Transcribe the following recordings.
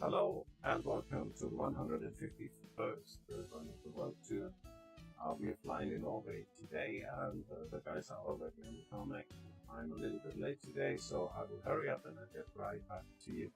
Hello and welcome to 151st run of the world tour. We are flying in Norway today, and the guys are already on the tarmac. I'm a little bit late today, so I will hurry up and I'll get right back to you.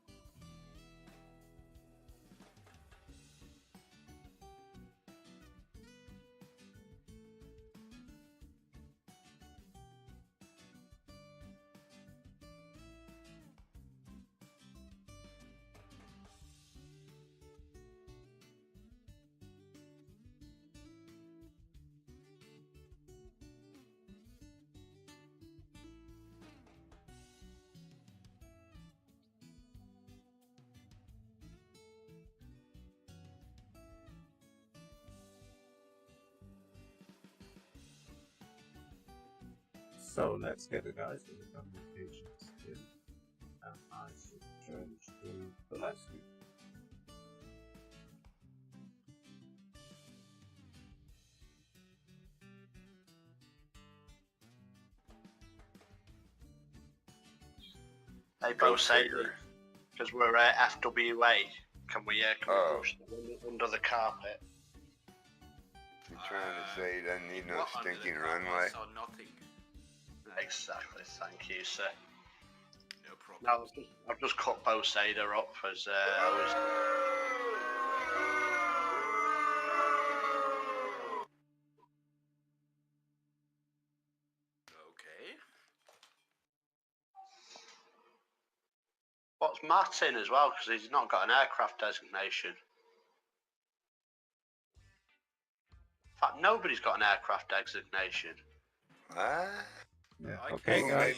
So let's get the guys to the communications in, and I should change to the live stream. Hey, bro, say because we're FWA. Can we push under the carpet? I'm trying to say you don't need no stinking runway. So nothing. Exactly. Thank you, sir. No problem. Now I've just cut Bosader up as I was. Okay. What's Matt in as well? Because he's not got an aircraft designation. In fact, nobody's got an aircraft designation. Huh? Yeah. I Okay, can guys.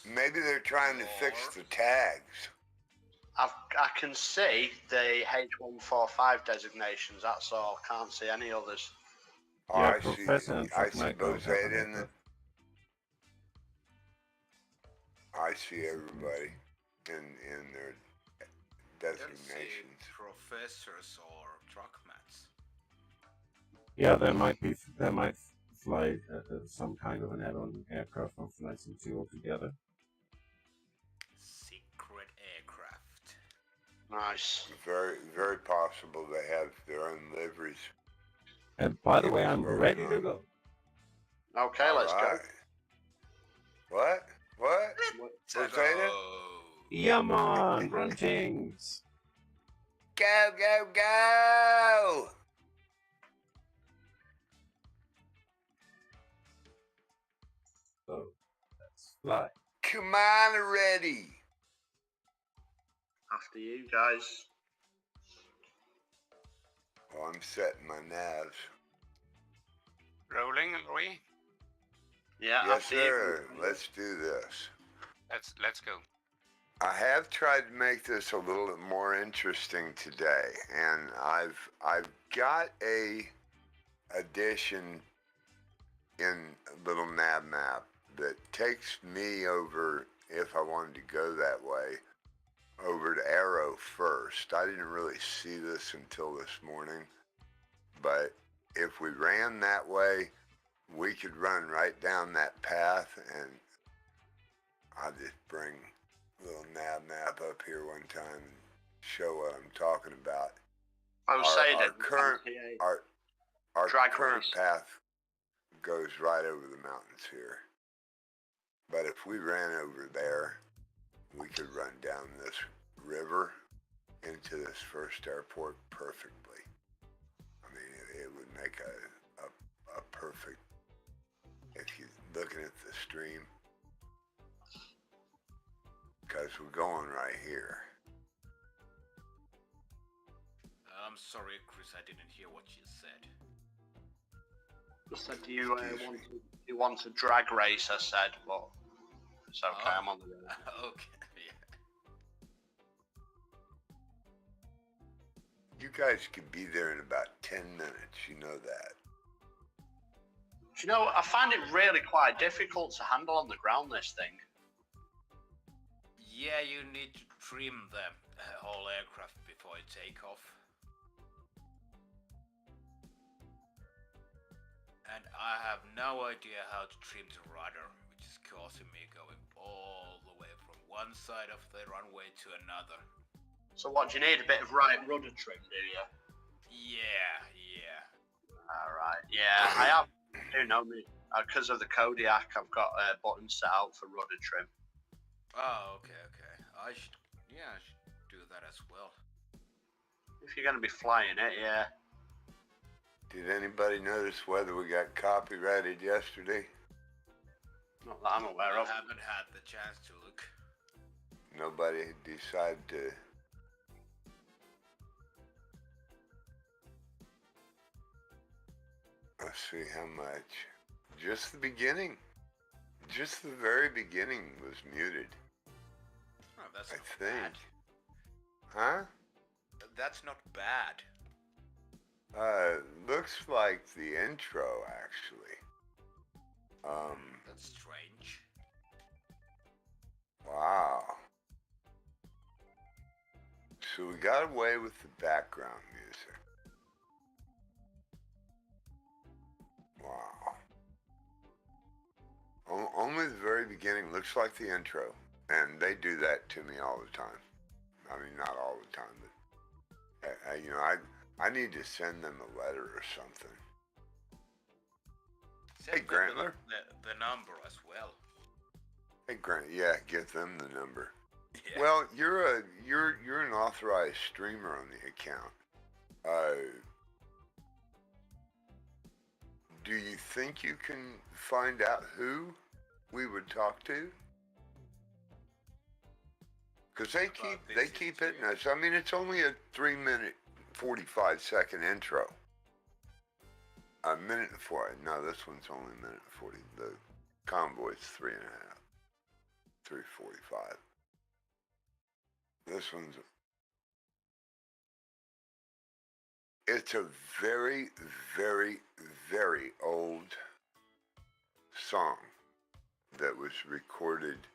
Maybe they're trying to fix the tags. I can see the H145 designations. That's all. Can't see any others. Oh, Yeah, I Professor and see Michael both have head an in the. I see everybody in their designations. Professors or truckmats. Yeah, they might fly some kind of an add-on aircraft from Flight Sim 2 altogether. Secret aircraft. Nice. Very, very possible they have their own liveries. And by the way, I'm ready to go. Okay, let's go. What? What's that? Yeah, man, run things. Go! So let's fly. Come on already. After you guys. Oh, I'm setting my navs. Rolling, are we? Yeah, Yes, after sir. you. Let's do this. Let's go. I have tried to make this a little bit more interesting today, and I've got a addition in little nav map that takes me over, if I wanted to go that way, over to Arrow first. I didn't really see this until this morning, but if we ran that way, we could run right down that path, and I'll just bring a little nav map up here one time and show what I'm talking about. Our current path goes right over the mountains here. But if we ran over there, we could run down this river into this first airport perfectly. I mean, it would make a perfect, if you're looking at the stream, because we're going right here. I'm sorry, Chris, I didn't hear what you said. I said, do you want a drag race? I said, but it's okay. I'm on the road. Okay, yeah. You guys could be there in about 10 minutes, you know that. You know, I find it really quite difficult to handle on the ground, this thing. Yeah, you need to trim the whole aircraft before you take off. And I have no idea how to trim the rudder, which is causing me going all the way from one side of the runway to another. So what, do you need a bit of right rudder trim, do you? Yeah. Alright, yeah, I have, you know me, because of the Kodiak, I've got buttons set out for rudder trim. Oh, okay. I should do that as well. If you're going to be flying it, yeah. Did anybody notice whether we got copyrighted yesterday? Not that I'm aware I of. haven't had the chance to look. Nobody decided to. Let's see how much. Just the beginning. Just the very beginning was muted. Oh, that's I not think. bad. Huh? That's not bad. Looks like the intro actually. That's strange. Wow. So we got away with the background music. Wow. Only the very beginning looks like the intro, and they do that to me all the time. I mean, not all the time, but I need to send them a letter or something. Send Hey, Grantler. The number as well. Hey, Grant. Yeah, give them the number. Yeah. Well, you're an authorized streamer on the account. Do you think you can find out who we would talk to? Because they keep hitting us. I mean, it's only a 3-minute, 45-second intro. A minute and 4. No, this one's only a minute and 40. The convoy's 3.5. 3:45. This one's. It's a very, very, very old song that was recorded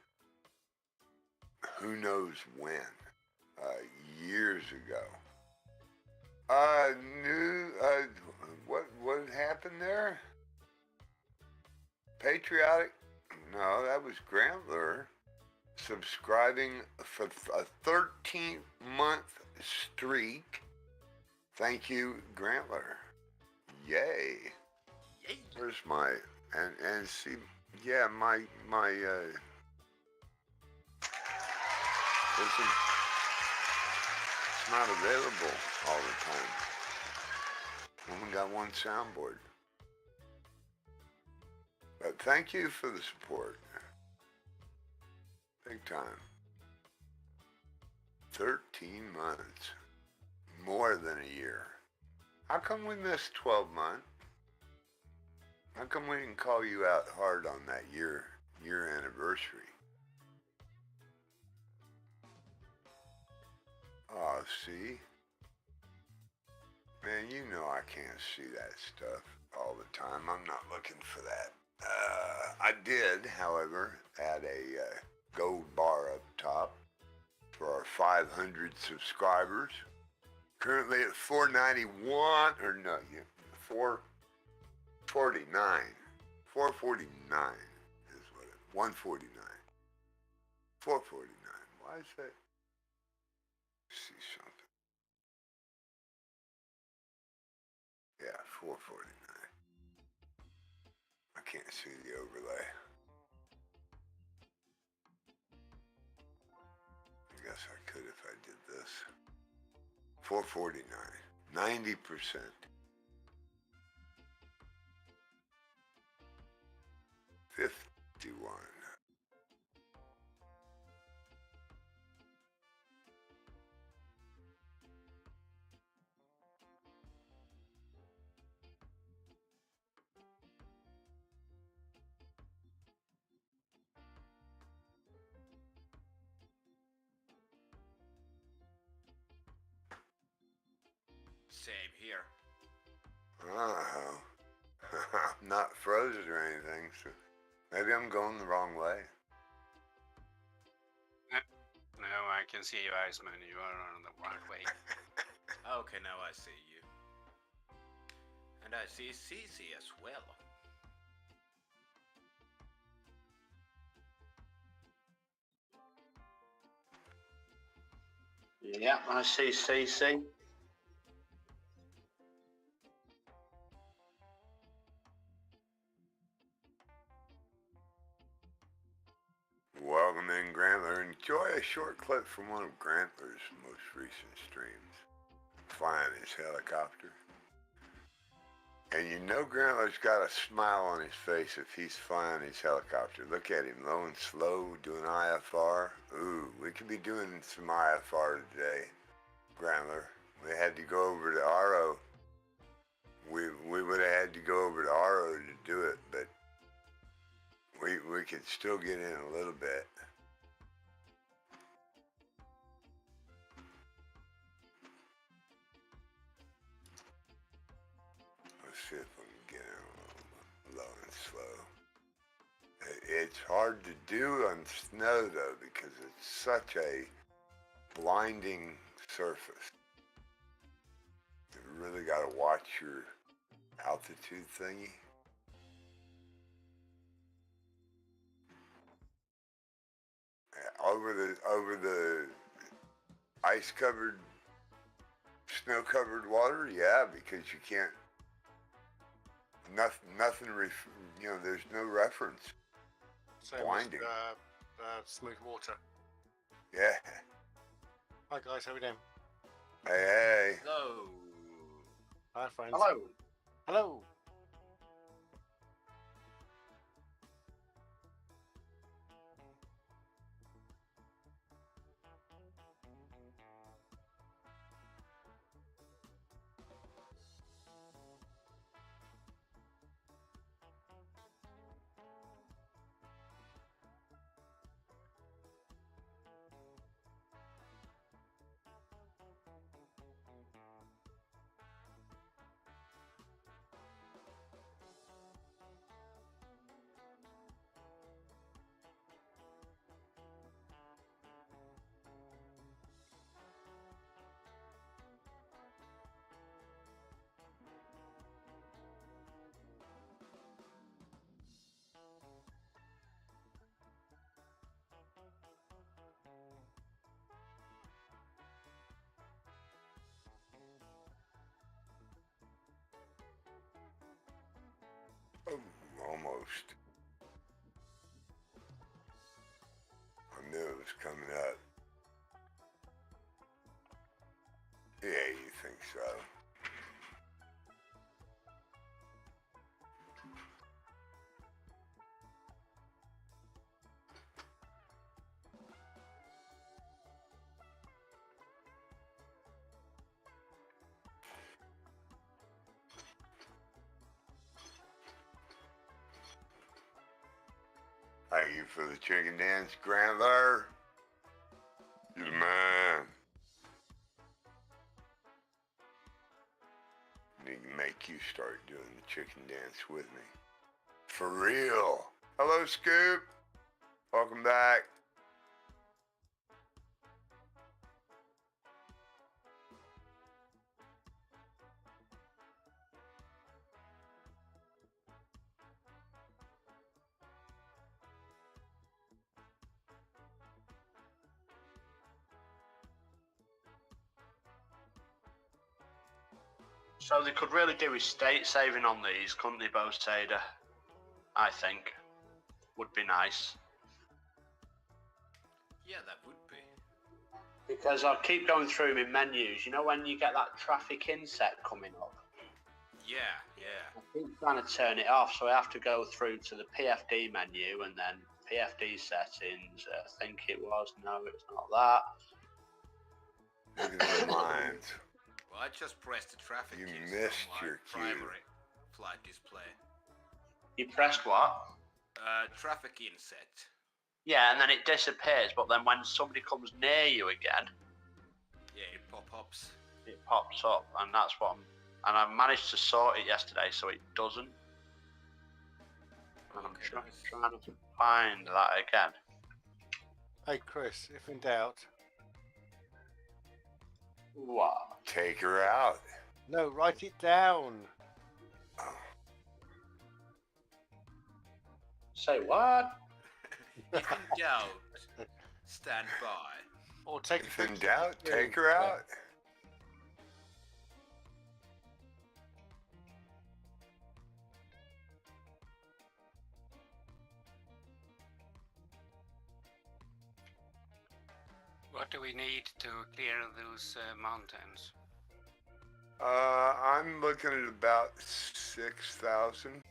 who knows when, years ago. What happened there? Patriotic? No, that was Grantler subscribing for a 13-month streak. Thank you, Grantler. Yay. Yay. Where's my, and see, yeah, my it's not available all the time. Only got one soundboard. But thank you for the support. Big time. 13 months. More than a year. How come we missed 12 months? How come we didn't call you out hard on that year anniversary? Oh, see? Man, you know I can't see that stuff all the time. I'm not looking for that. I did, however, add a gold bar up top for our 500 subscribers. Currently at 491, or no, 449. 449 is what it, 149. 449. Why is that? See something. Yeah, 449. I can't see the overlay. I guess I could if I did this. 449. 90%. 51. Same here. Oh, I'm not frozen or anything, so maybe I'm going the wrong way. No, I can see you, Iceman. You are on the right way. Okay, now I see you. And I see Cece as well. Yeah, I see CC. Welcome in, Grantler. Enjoy a short clip from one of Grantler's most recent streams. Flying his helicopter. And you know Grantler's got a smile on his face if he's flying his helicopter. Look at him, low and slow, doing IFR. Ooh, we could be doing some IFR today, Grantler. We had to go over to RO. We would have had to go over to RO to do it, but we could still get in a little bit. Let's see if we can get in a little low and slow. It's hard to do on snow though because it's such a blinding surface. You really got to watch your altitude thingy. Over the ice-covered, snow-covered water, yeah, because you can't. Nothing. There's no reference. Same Blinding. as smooth water. Yeah. Hi guys, how are we doing? Hey. Hello. Hi friends. Hello. Hello. Oh, almost. I knew it was coming up. Yeah, you think so? Thank you for the chicken dance, Grantler. You're the man. Need to make you start doing the chicken dance with me. For real. Hello, Scoop. Welcome back. So they could really do with state saving on these, couldn't they, both, Sada? I think. Would be nice. Yeah, that would be. Because I'll keep going through my menus. You know when you get that traffic inset coming up? Yeah, yeah. I keep trying to turn it off, so I have to go through to the PFD menu and then PFD settings. I think it was. No, it's not that. Look at the lines. Well, I just pressed the traffic You keys missed on my your cue. primary flight display. You pressed what? Traffic inset. Yeah, and then it disappears, but then when somebody comes near you again, Yeah, it pop-ups. it pops up, and that's what and I managed to sort it yesterday so it doesn't. And I'm Okay, nice. trying to find that again. Hey Chris, if in doubt. What? Take her out. No, write it down. Oh. Say what? If in doubt, stand by. Or take a If in picture. doubt, take her Yeah. out. What do we need to clear those mountains? I'm looking at about 6,000.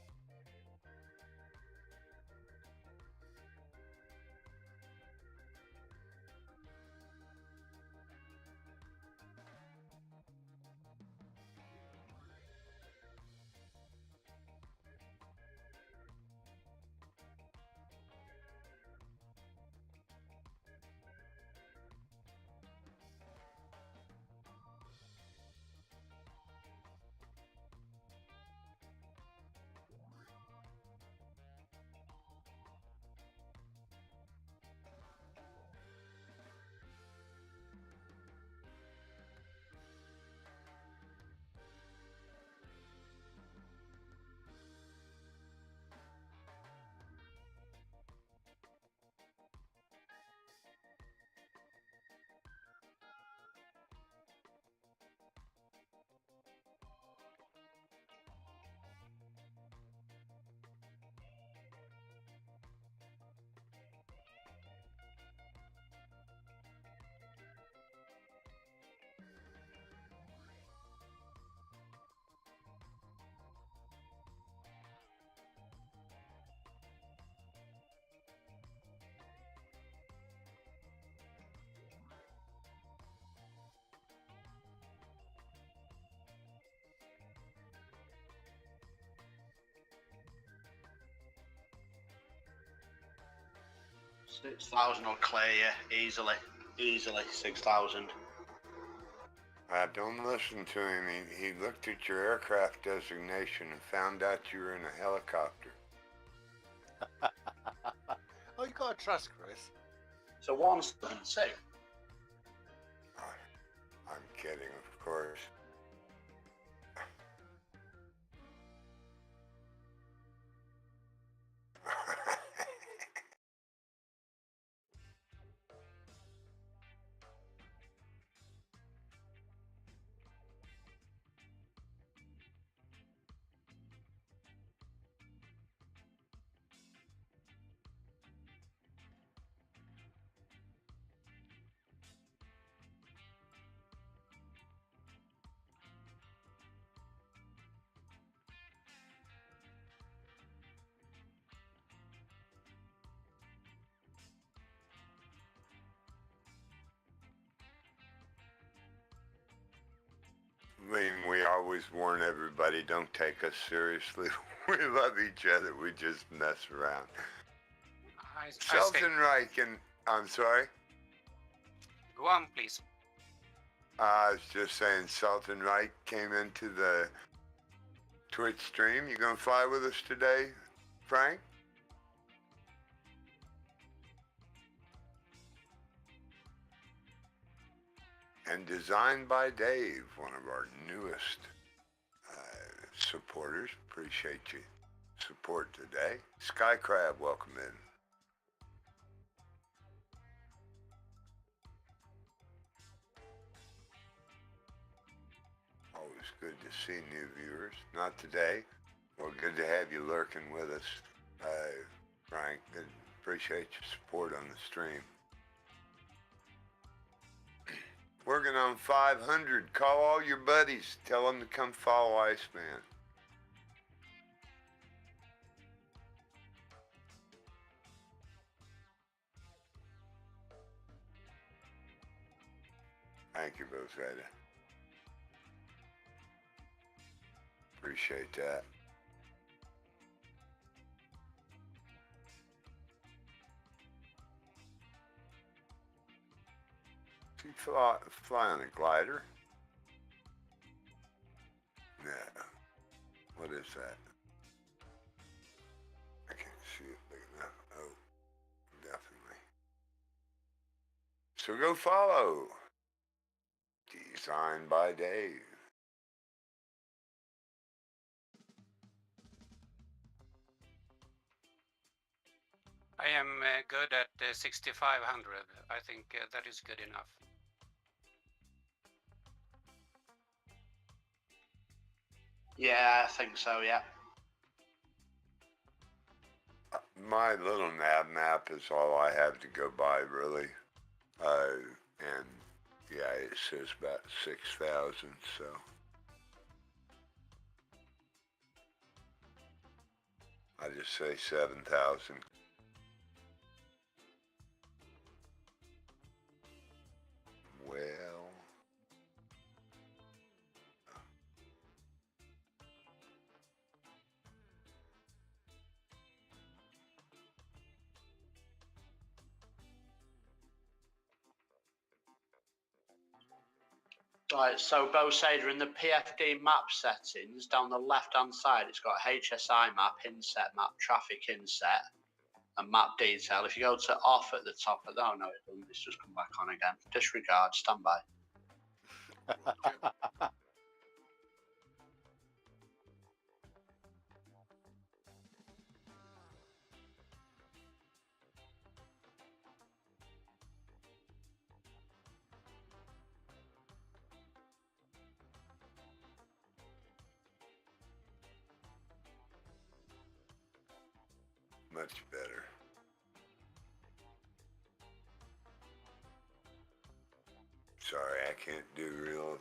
$6,000 will clear you easily 6,000. Don't listen to him. He looked at your aircraft designation and found out you were in a helicopter. Oh, you gotta trust Chris. So 176. I'm kidding, of course. I mean, we always warn everybody, don't take us seriously. We love each other. We just mess around. I think. Seltenreich and... I'm sorry? Go on, please. I was just saying Seltenreich came into the Twitch stream. You gonna fly with us today, Frank? And designed by Dave, one of our newest supporters. Appreciate you support today. Sky Crab, welcome in. Always good to see new viewers. Not today. Well, good to have you lurking with us, Frank. Good. Appreciate your support on the stream. Working on 500. Call all your buddies. Tell them to come follow Iceman. Thank you, Rosetta. Appreciate that. You fly on a glider? No. What is that? I can't see it big enough. Oh, definitely. So go follow. Designed by Dave. I am good at 6500. I think that is good enough. Yeah, I think so, yeah. My little nav map is all I have to go by, really. And yeah, it says about 6,000, so. I just say 7,000. Well. Right, so Bosader, in the PFD map settings, down the left-hand side, it's got HSI map, inset map, traffic inset, and map detail. If you go to off at the top of that, oh no, it's just come back on again. Disregard, standby. Much better. Sorry, I can't do real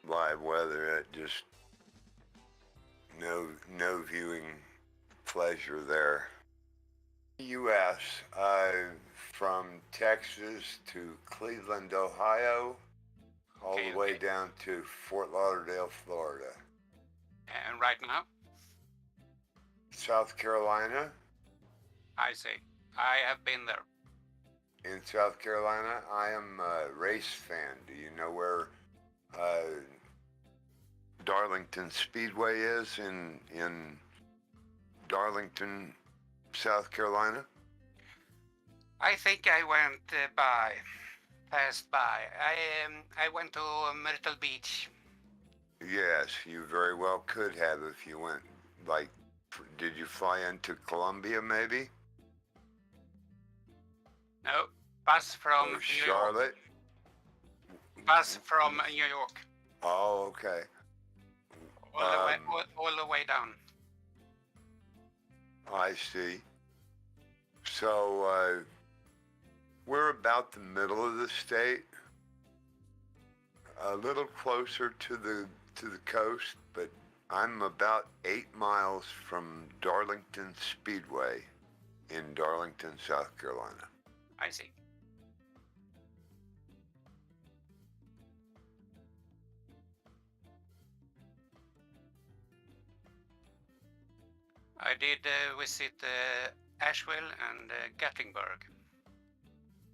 live weather. It just no viewing pleasure there. U.S. From Texas to Cleveland, Ohio, all the way down to Fort Lauderdale, Florida. And right now? South Carolina. I see. I have been there. In South Carolina, I am a race fan. Do you know where Darlington Speedway is in Darlington, South Carolina? I think I went passed by. I went to Myrtle Beach. Yes, you very well could have if you went, like, did you fly into Columbia maybe? No, bus from Or New Charlotte? York. Bus from New York. Oh, okay. All the way down. I see. So, we're about the middle of the state, a little closer to the coast, but I'm about 8 miles from Darlington Speedway in Darlington, South Carolina. I see. I did visit Asheville and Gatlinburg.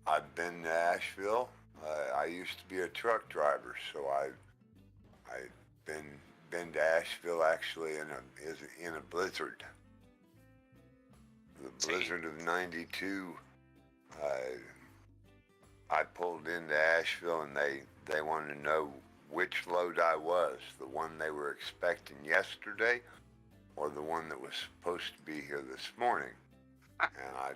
I've been to Asheville. I used to be a truck driver, so I've been to Asheville actually in a blizzard. The blizzard of '92. I pulled into Asheville and they wanted to know which load I was, the one they were expecting yesterday or the one that was supposed to be here this morning. And I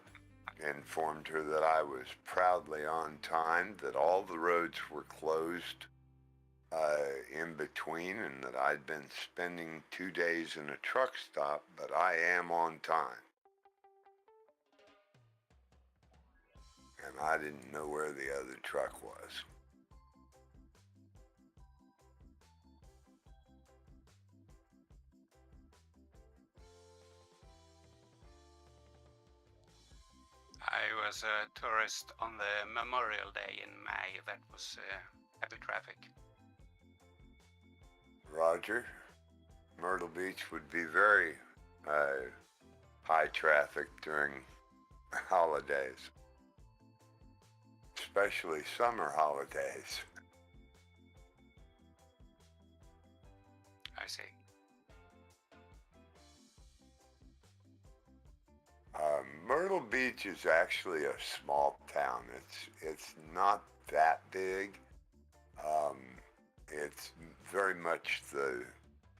informed her that I was proudly on time, that all the roads were closed in between, and that I'd been spending 2 days in a truck stop, but I am on time. And I didn't know where the other truck was. I was a tourist on the Memorial Day in May. That was heavy traffic. Roger. Myrtle Beach would be very high traffic during holidays, especially summer holidays. I see. Myrtle Beach is actually a small town. It's not that big. It's very much the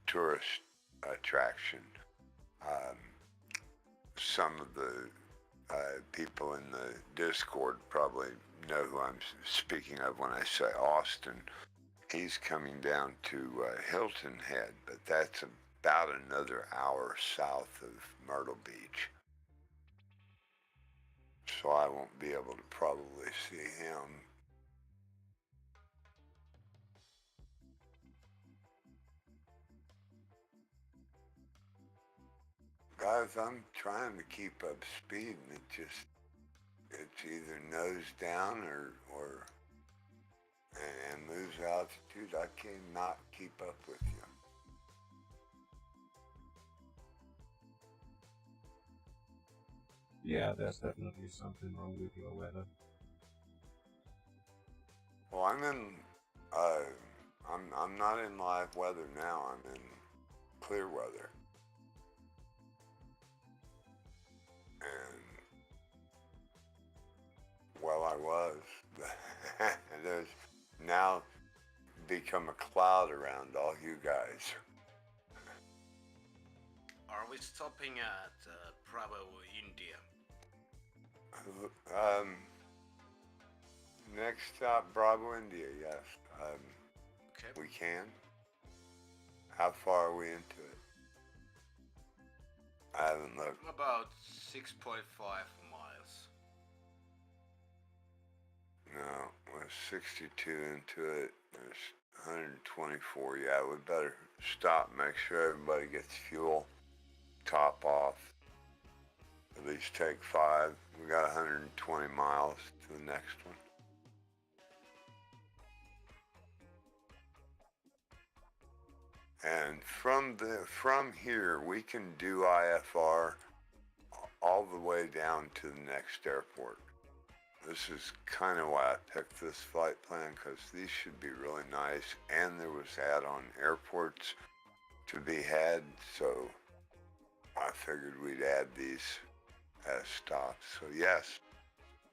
tourist attraction. Some of the people in the Discord probably know who I'm speaking of when I say Austin. He's coming down to Hilton Head, but that's about another hour south of Myrtle Beach. So I won't be able to probably see him. Guys, I'm trying to keep up speed, and it's either nose down or and moves altitude. I cannot keep up with you. Yeah, there's definitely something wrong with your weather. Well, I'm not in live weather now. I'm in clear weather. And, well, I was. There's now become a cloud around all you guys. Are we stopping at Bravo, India? Next stop, Bravo, India, yes. Okay. We can. How far are we into it? I haven't looked. About 6.5 miles. No, we're 62 into it. There's 124. Yeah, we better stop, make sure everybody gets fuel, top off. At least take 5. We got 120 miles to the next one. And from here, we can do IFR all the way down to the next airport. This is kind of why I picked this flight plan, because these should be really nice, and there was add-on airports to be had, so I figured we'd add these as stops. So yes,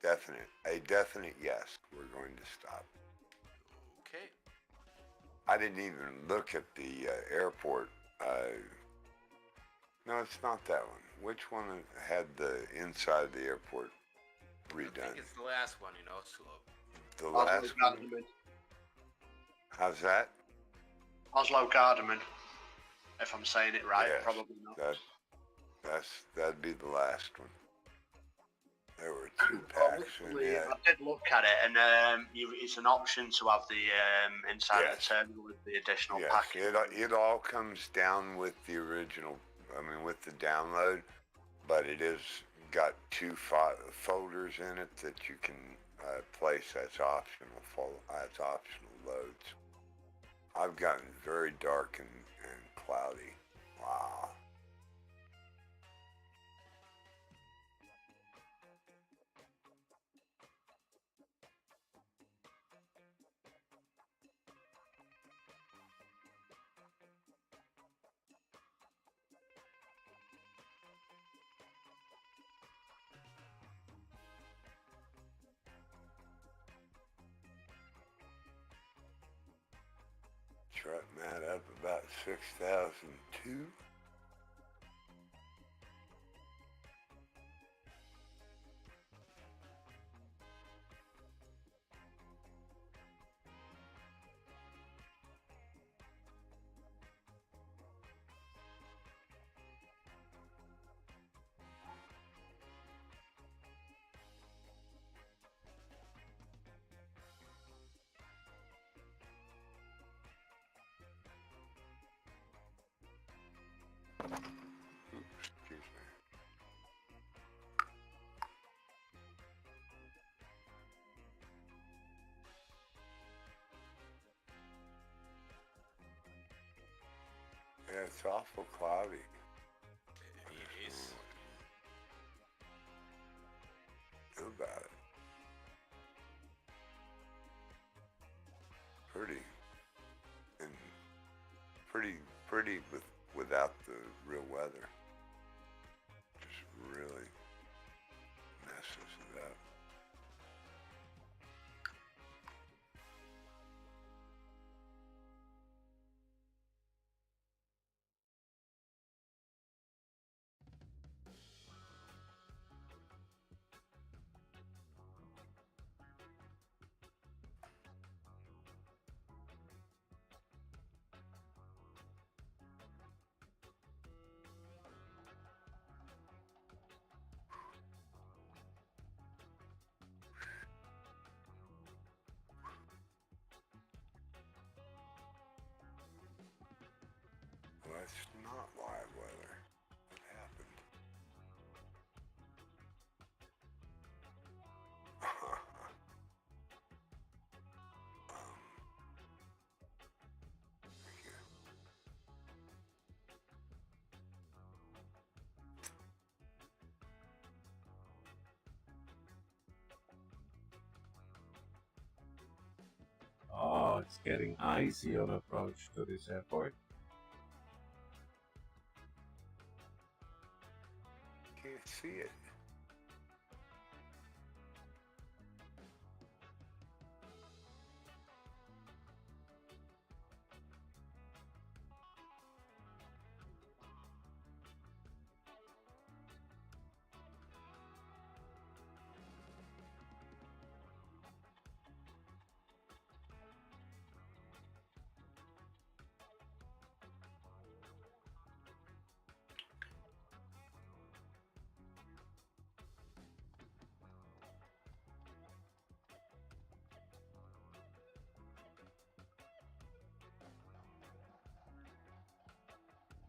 a definite yes, we're going to stop. Okay. I didn't even look at the airport. No, it's not that one. Which one had the inside of the airport redone? I think it's the last one in Oslo. The last one? Garderman. How's that? Oslo Garderman. If I'm saying it right, Yes, probably not. That'd be the last one. There were 2 packs in there. I did look at it, and it's an option to have the inside of the terminal with the additional package. It all comes down with the original, with the download, but it is got 2 folders in it that you can place as optional loads. I've gotten very dark and cloudy. Wow. Truck mat up about 6,002. Excuse me. Yeah, it's awful cloudy. It is. Feel about it. Pretty. And pretty without the real weather. Just really messes it up. it's getting icy on approach to this airport. Can't see it.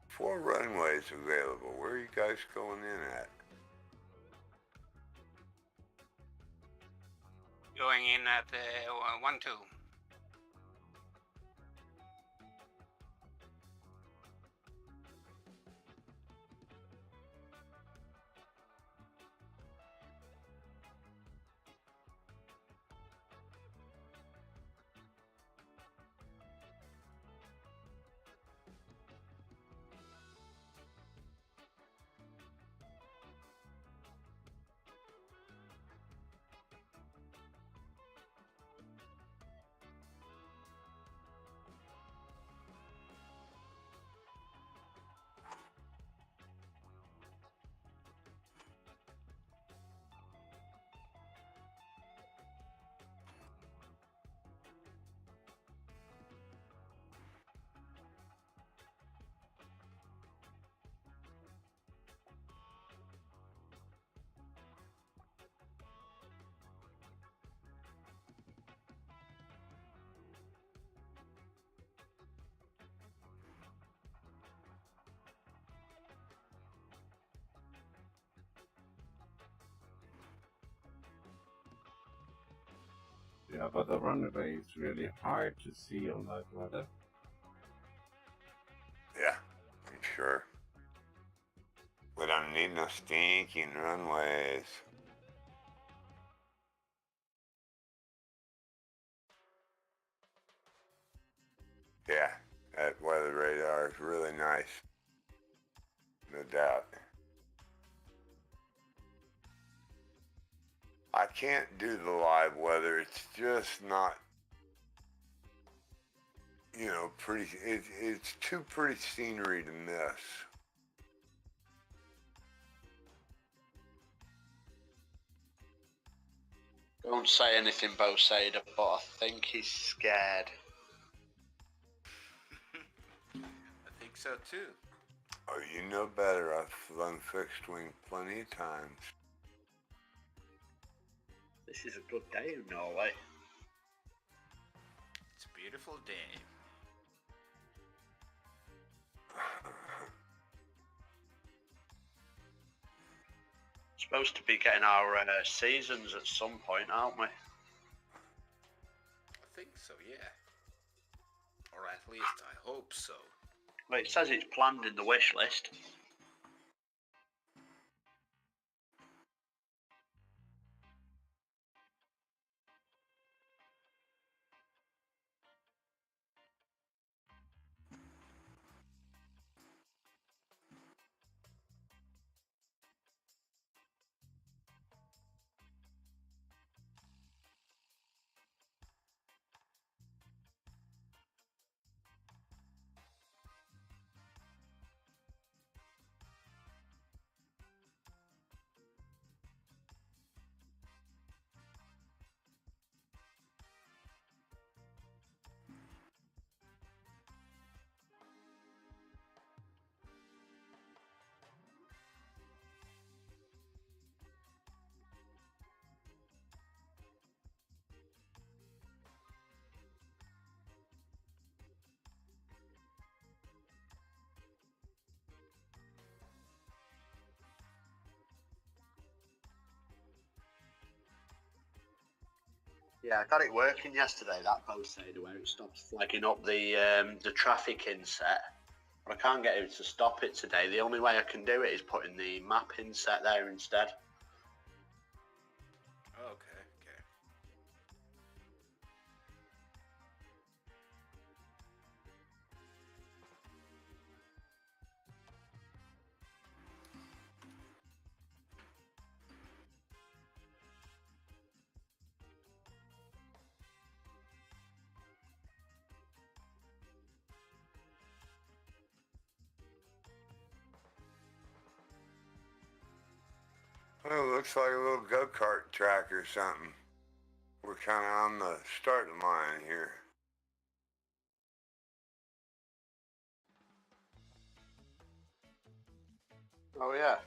Four runways available. Where are you guys going in at? Going in at 1-2. Yeah, but the runway is really hard to see on that weather. Yeah, I'm sure. We don't need no stinking runways. Yeah, that weather radar is really nice. No doubt. I can't do the live weather. It's just not, you know, pretty. It's too pretty scenery to miss. Don't say anything, Bosader, but I think he's scared. I think so too. Oh, you know better. I've flown fixed wing plenty of times. This is a good day in Norway. It's a beautiful day. Supposed to be getting our seasons at some point, aren't we? I think so, yeah. Or at least I hope so. Well, it says it's planned in the wish list. Yeah, I got it working yesterday, that Bosader, where it stops flagging up the traffic inset. But I can't get it to stop it today. The only way I can do it is putting the map inset there instead. Okay, okay. Well, it looks like a little go-kart track or something. We're kind of on the starting line here. Oh yeah.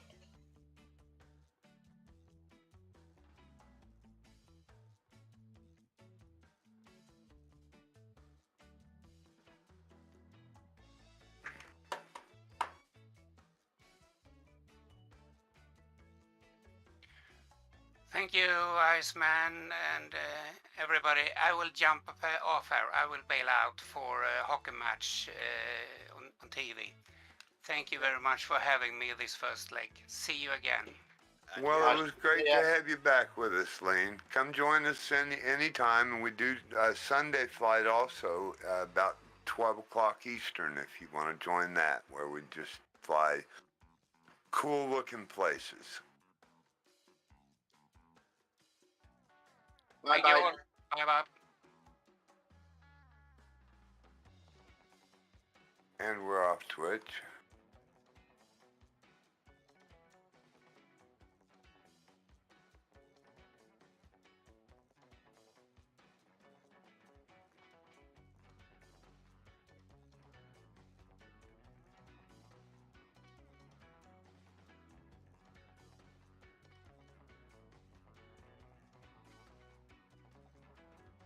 Thank you, Iceman, and everybody. I will jump off here. I will bail out for a hockey match on TV. Thank you very much for having me this first leg. See you again. Well, it was great to have you back with us, Lane. Come join us any time, and we do a Sunday flight also about 12 o'clock Eastern if you want to join that, where we just fly cool-looking places. Thank you all. Bye-bye. And we're off Twitch.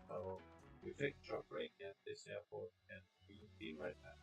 So we take a short break at this airport and we'll be right back.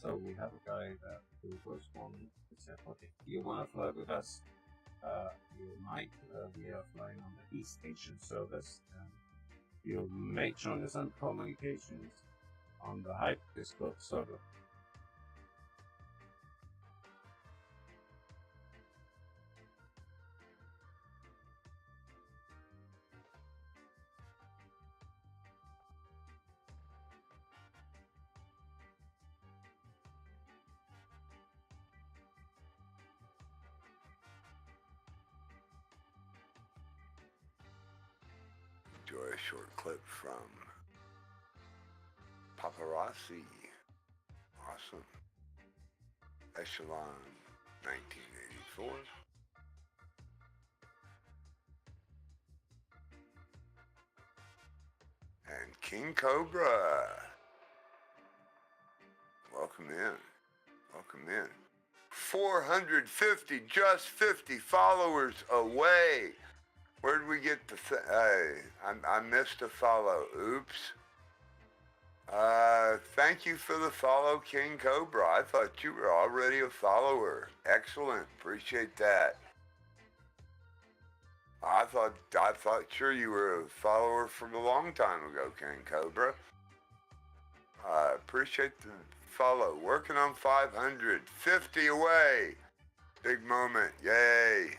So we have a guy who was one who said, okay, you want to fly with us? You might we are flying on the East Asian service, and you may join us on communications on the Hype Discord server. Enjoy a short clip from Paparazzi. Awesome. Echelon 1984. And King Cobra. Welcome in. Welcome in. 450, just 50 followers away. Where did we get the I missed a follow. Oops. Thank you for the follow, King Cobra. I thought you were already a follower. Excellent. Appreciate that. I thought sure you were a follower from a long time ago, King Cobra. Appreciate the follow. Working on 500. 50 away. Big moment. Yay.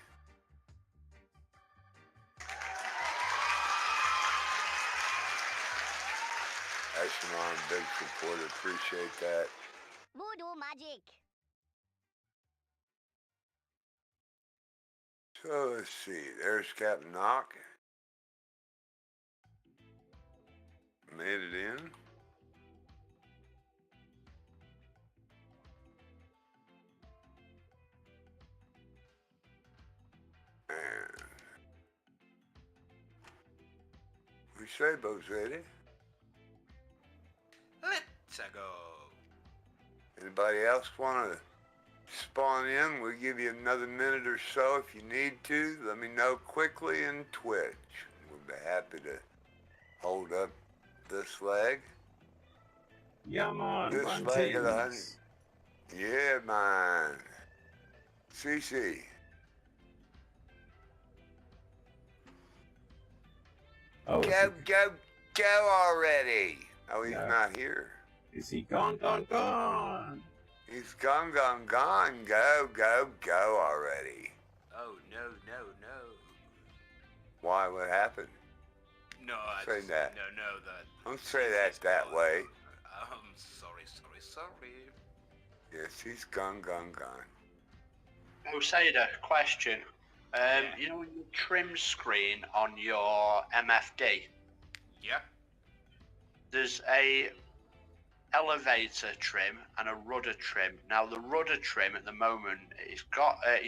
Echelon, big supporter, appreciate that. Voodoo magic. So let's see, there's Captain Knock. Made it in. And we say boat's ready. Let's go. Anybody else want to spawn in? We'll give you another minute or so if you need to. Let me know quickly in Twitch. We'll be happy to hold up this leg. Yeah, man. This leg of the 100. Yeah, man. CC. Oh, Go already. Oh, he's not here. Is he gone? He's gone. Go already. Oh, no. Why? What happened? No, I Say just, that. No, that. Don't say that way. Sorry. Yes, he's gone. Osada, question. You know your trim screen on your MFD? Yeah. There's a elevator trim and a rudder trim. Now the rudder trim at the moment it's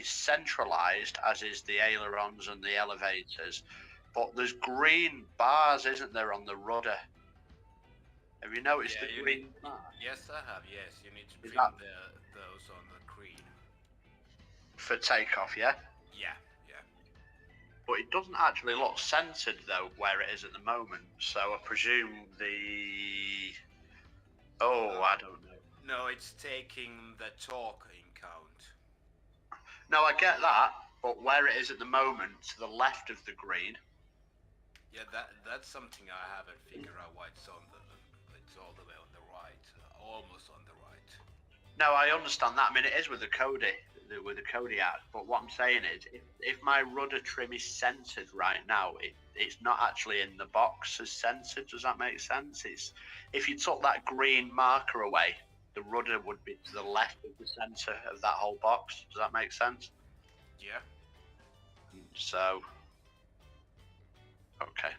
centralized, as is the ailerons and the elevators, but there's green bars, isn't there, on the rudder? Have you noticed the green bars? Yes, I have. Yes, you need to Is trim that- those on the green. For takeoff, yeah? Yeah. But it doesn't actually look centered though where it is at the moment. So I presume I don't know. No, it's taking the torque in count. No, I get that, but where it is at the moment, to the left of the green. Yeah, that's something I haven't figured out why it's all the way on the right, almost on the right. No, I understand that. I mean, it is with the Kodiak, but what I'm saying is, if my rudder trim is centered right now, it's not actually in the box as centered. Does that make sense? If you took that green marker away, the rudder would be to the left of the center of that whole box. Does that make sense? Yeah. So, okay.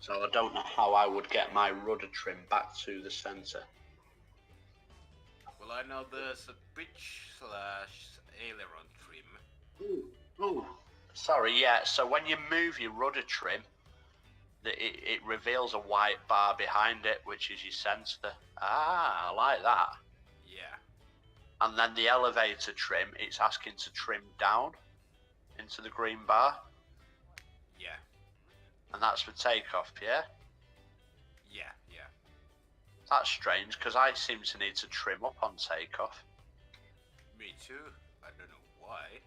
So I don't know how I would get my rudder trim back to the center. Well, I know there's a pitch/aileron trim. Ooh. Sorry, yeah. So when you move your rudder trim, it reveals a white bar behind it, which is your sensor. I like that. Yeah. And then the elevator trim, it's asking to trim down into the green bar. Yeah. And that's for takeoff, yeah? Yeah. That's strange, because I seem to need to trim up on takeoff. Me too. I don't know why.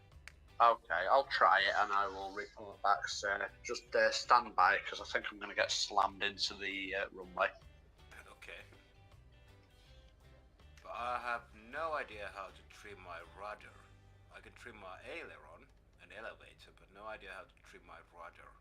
Okay, I'll try it and I will report back, sir. Just stand by, because I think I'm going to get slammed into the runway. Okay. But I have no idea how to trim my rudder. I can trim my aileron and elevator, but no idea how to trim my rudder.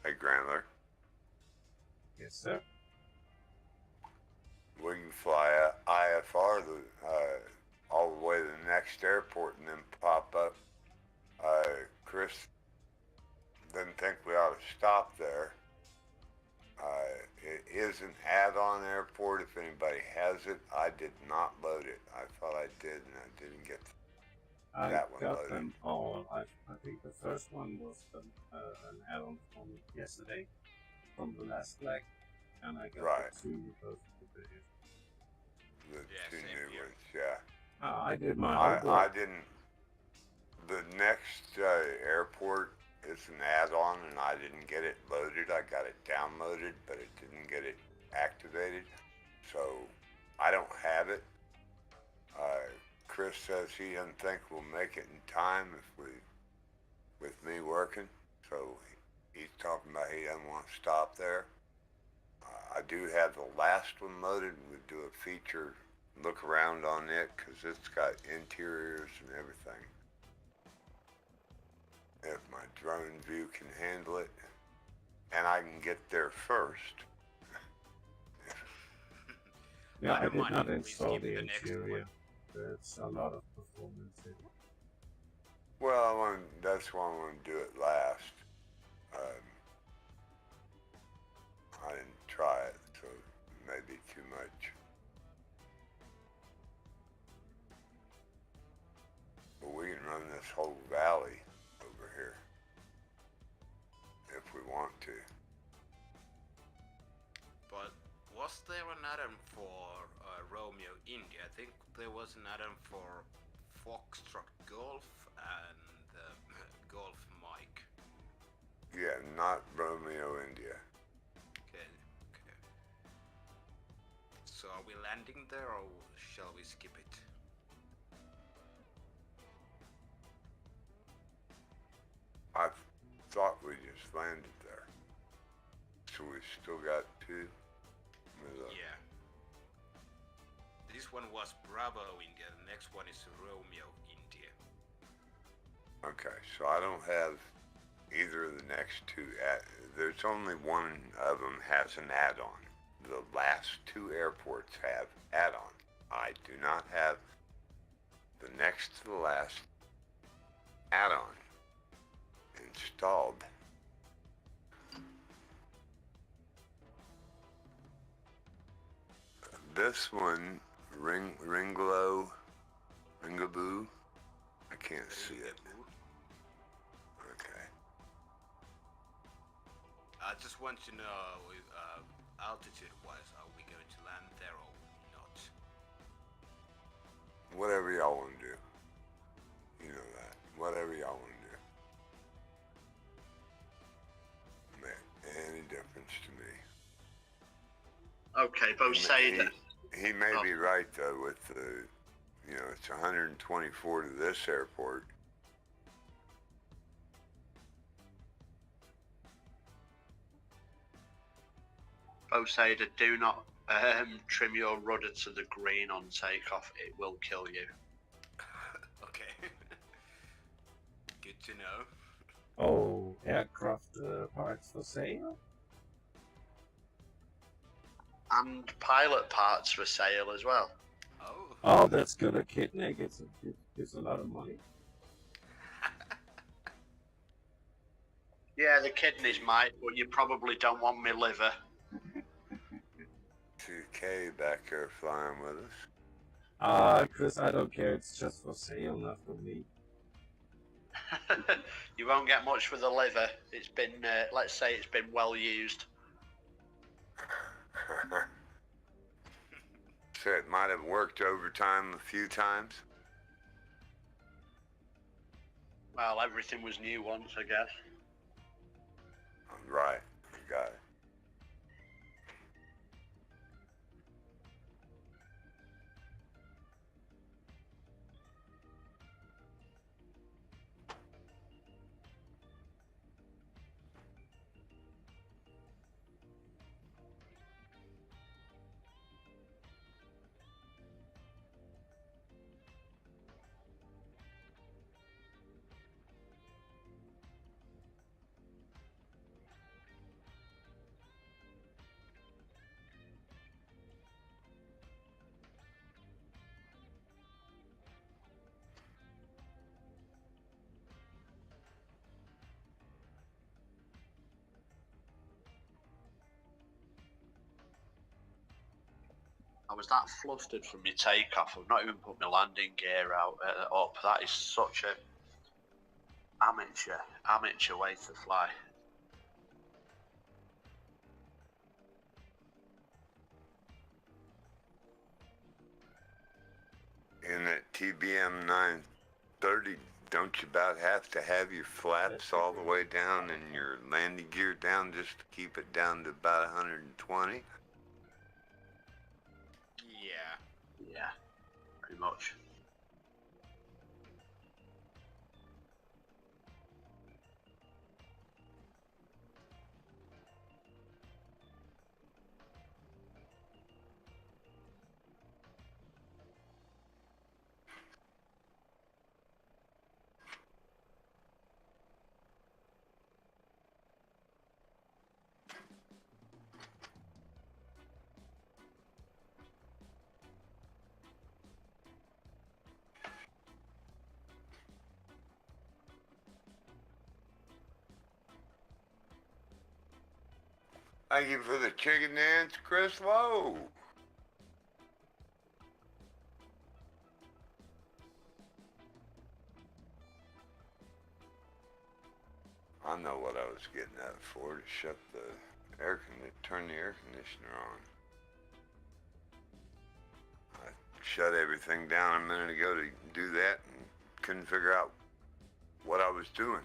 Hey, Grantler, Yes, sir. we can fly IFR all the way to the next airport and then pop up. Chris didn't think we ought to stop there. It is an add-on airport if anybody has it. I did not load it. I thought I did, and I didn't get I that one got loaded. them all. I think the first one was an add-on from yesterday, from the last leg, and I got Right. the two of the The Yeah, two same new here. ones, yeah. I did my I homework. didn't. The next airport is an add-on, and I didn't get it loaded. I got it downloaded, but it didn't get it activated. So I don't have it. Chris says he doesn't think we'll make it in time with me working. So he's talking about he doesn't want to stop there. I do have the last one loaded. We'll do a feature look around on it because it's got interiors and everything. If my drone view can handle it, and I can get there first. Yeah, I don't did mind not if we install skip the the next interior. one. There's a lot of performance in it. Well, that's why I want to do it last. I didn't try it, so it may be too much. But we can run this whole valley over here if we want to. But was there an add-on for Romeo India? I think there was an add-on for Foxtrot Golf and Golf Mike. Yeah, not Romeo India. Okay. So are we landing there or shall we skip it? I thought we just landed there. So we still got two. Yeah. This one was Bravo India, the next one is Romeo India. Okay, so I don't have either of the next two. There's only one of them has an add-on. The last two airports have add-on. I do not have the next to the last add-on installed. This one, Ringaboo, I can't see it. Okay. I just want to know, altitude-wise, are we going to land there or not? Whatever y'all want to do. You know that. Whatever y'all want to do. Make any difference to me. Okay, both say that. He may be right though with the, it's 124 to this airport. Poseidon, do not trim your rudder to the green on takeoff. It will kill you. Okay. Good to know. Oh, aircraft parts for sale? And pilot parts for sale as well. Oh. Oh, that's good. A kidney gets a lot of money. Yeah, the kidneys might, but you probably don't want me liver. 2K back here flying with us. Chris, I don't care. It's just for sale, not for me. You won't get much for the liver. It's been, let's say it's been well used. So it might have worked overtime a few times. Well, everything was new once, I guess. Right, you got it. I was that flustered from my takeoff. I've not even put my landing gear out up. That is such a amateur way to fly. In that TBM 930, don't you about have to have your flaps all the way down and your landing gear down just to keep it down to about 120? Yeah, pretty much. Thank you for the chicken dance, Chris Lowe. I know what I was getting that for, to shut the turn the air conditioner on. I shut everything down a minute ago to do that and couldn't figure out what I was doing.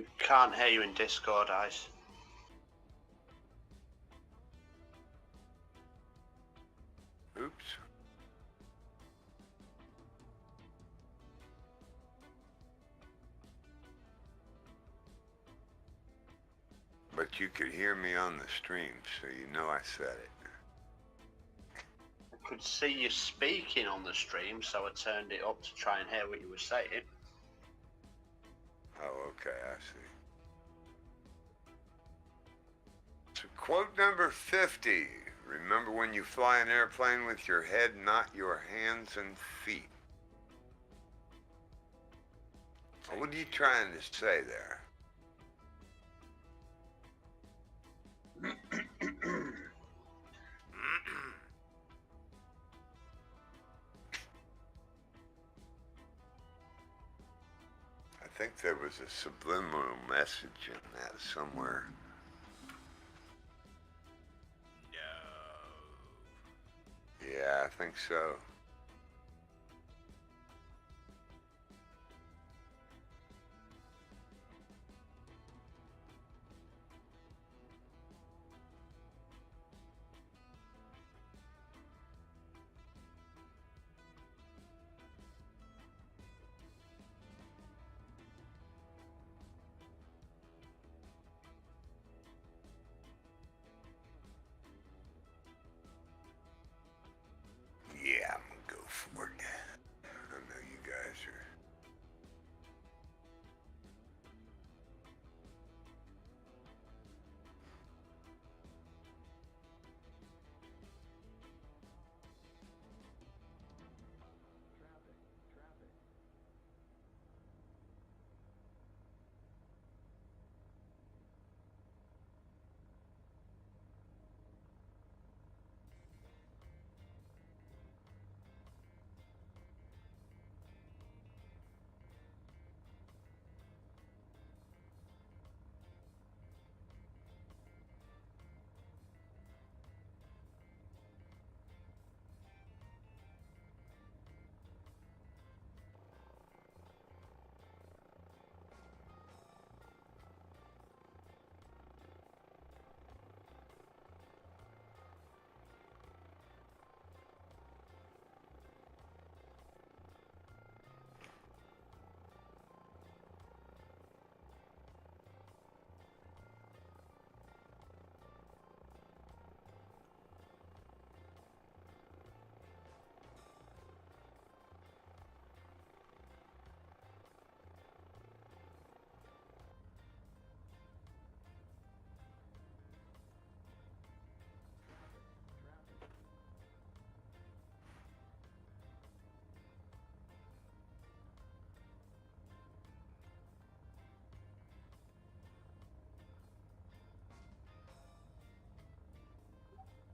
We can't hear you in Discord, Ice. Oops. But you could hear me on the stream, so you know I said it. I could see you speaking on the stream, so I turned it up to try and hear what you were saying. Oh, okay, I see. So quote number 50. Remember when you fly an airplane with your head, not your hands and feet. What are you trying to say there? I think there was a subliminal message in that somewhere. No. Yeah, I think so. Yeah, I'm gonna go for it. I know you guys are.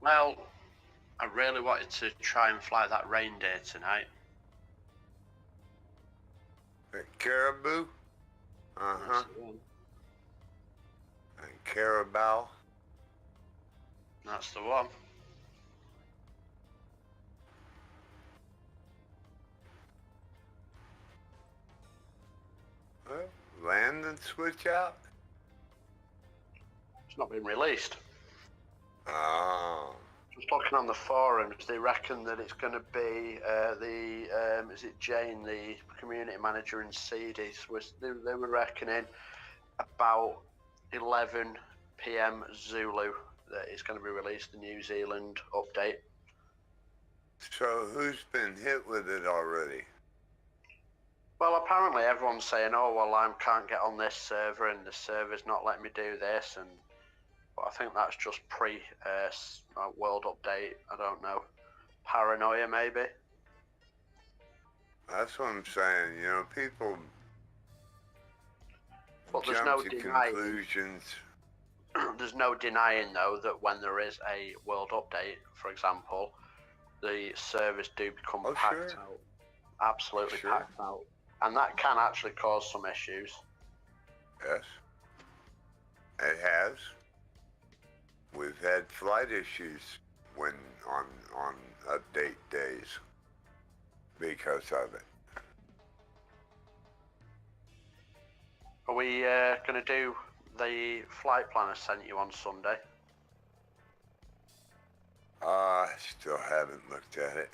Well, I really wanted to try and fly that reindeer tonight. Caribou? Uh-huh. That's the one. And Carabao? That's the one. Well, land and switch out? It's not been released. Oh. Just looking on the forums, they reckon that it's going to be is it Jane, the community manager in Seedies, they were reckoning about 11 p.m. Zulu that it's going to be released, the New Zealand update. So who's been hit with it already? Well, apparently everyone's saying, oh, well, I can't get on this server and the server's not letting me do this, but I think that's just world update. I don't know. Paranoia, maybe? That's what I'm saying. You know, people But there's jump no to denying. conclusions. There's no denying, though, that when there is a world update, for example, the servers do become packed out. Absolutely packed out. And that can actually cause some issues. Yes. It has. We've had flight issues when on update days because of it. But we going to do the flight plan I sent you on Sunday? I still haven't looked at it.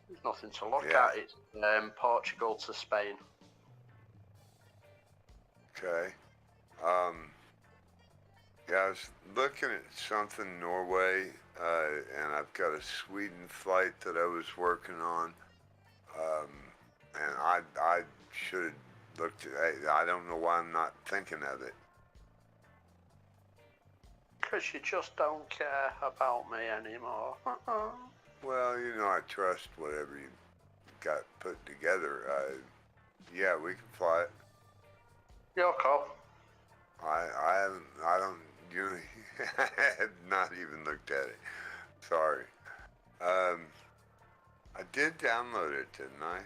There's nothing to look Yeah. at. It's Portugal to Spain. Okay. Yeah, I was looking at something Norway, and I've got a Sweden flight that I was working on, and I should have looked at it. I don't know why I'm not thinking of it. Because you just don't care about me anymore. Well, you know, I trust whatever you got put together. Yeah, we can fly it. Your call. I don't, you know, I have not even looked at it. Sorry. I did download it, didn't I?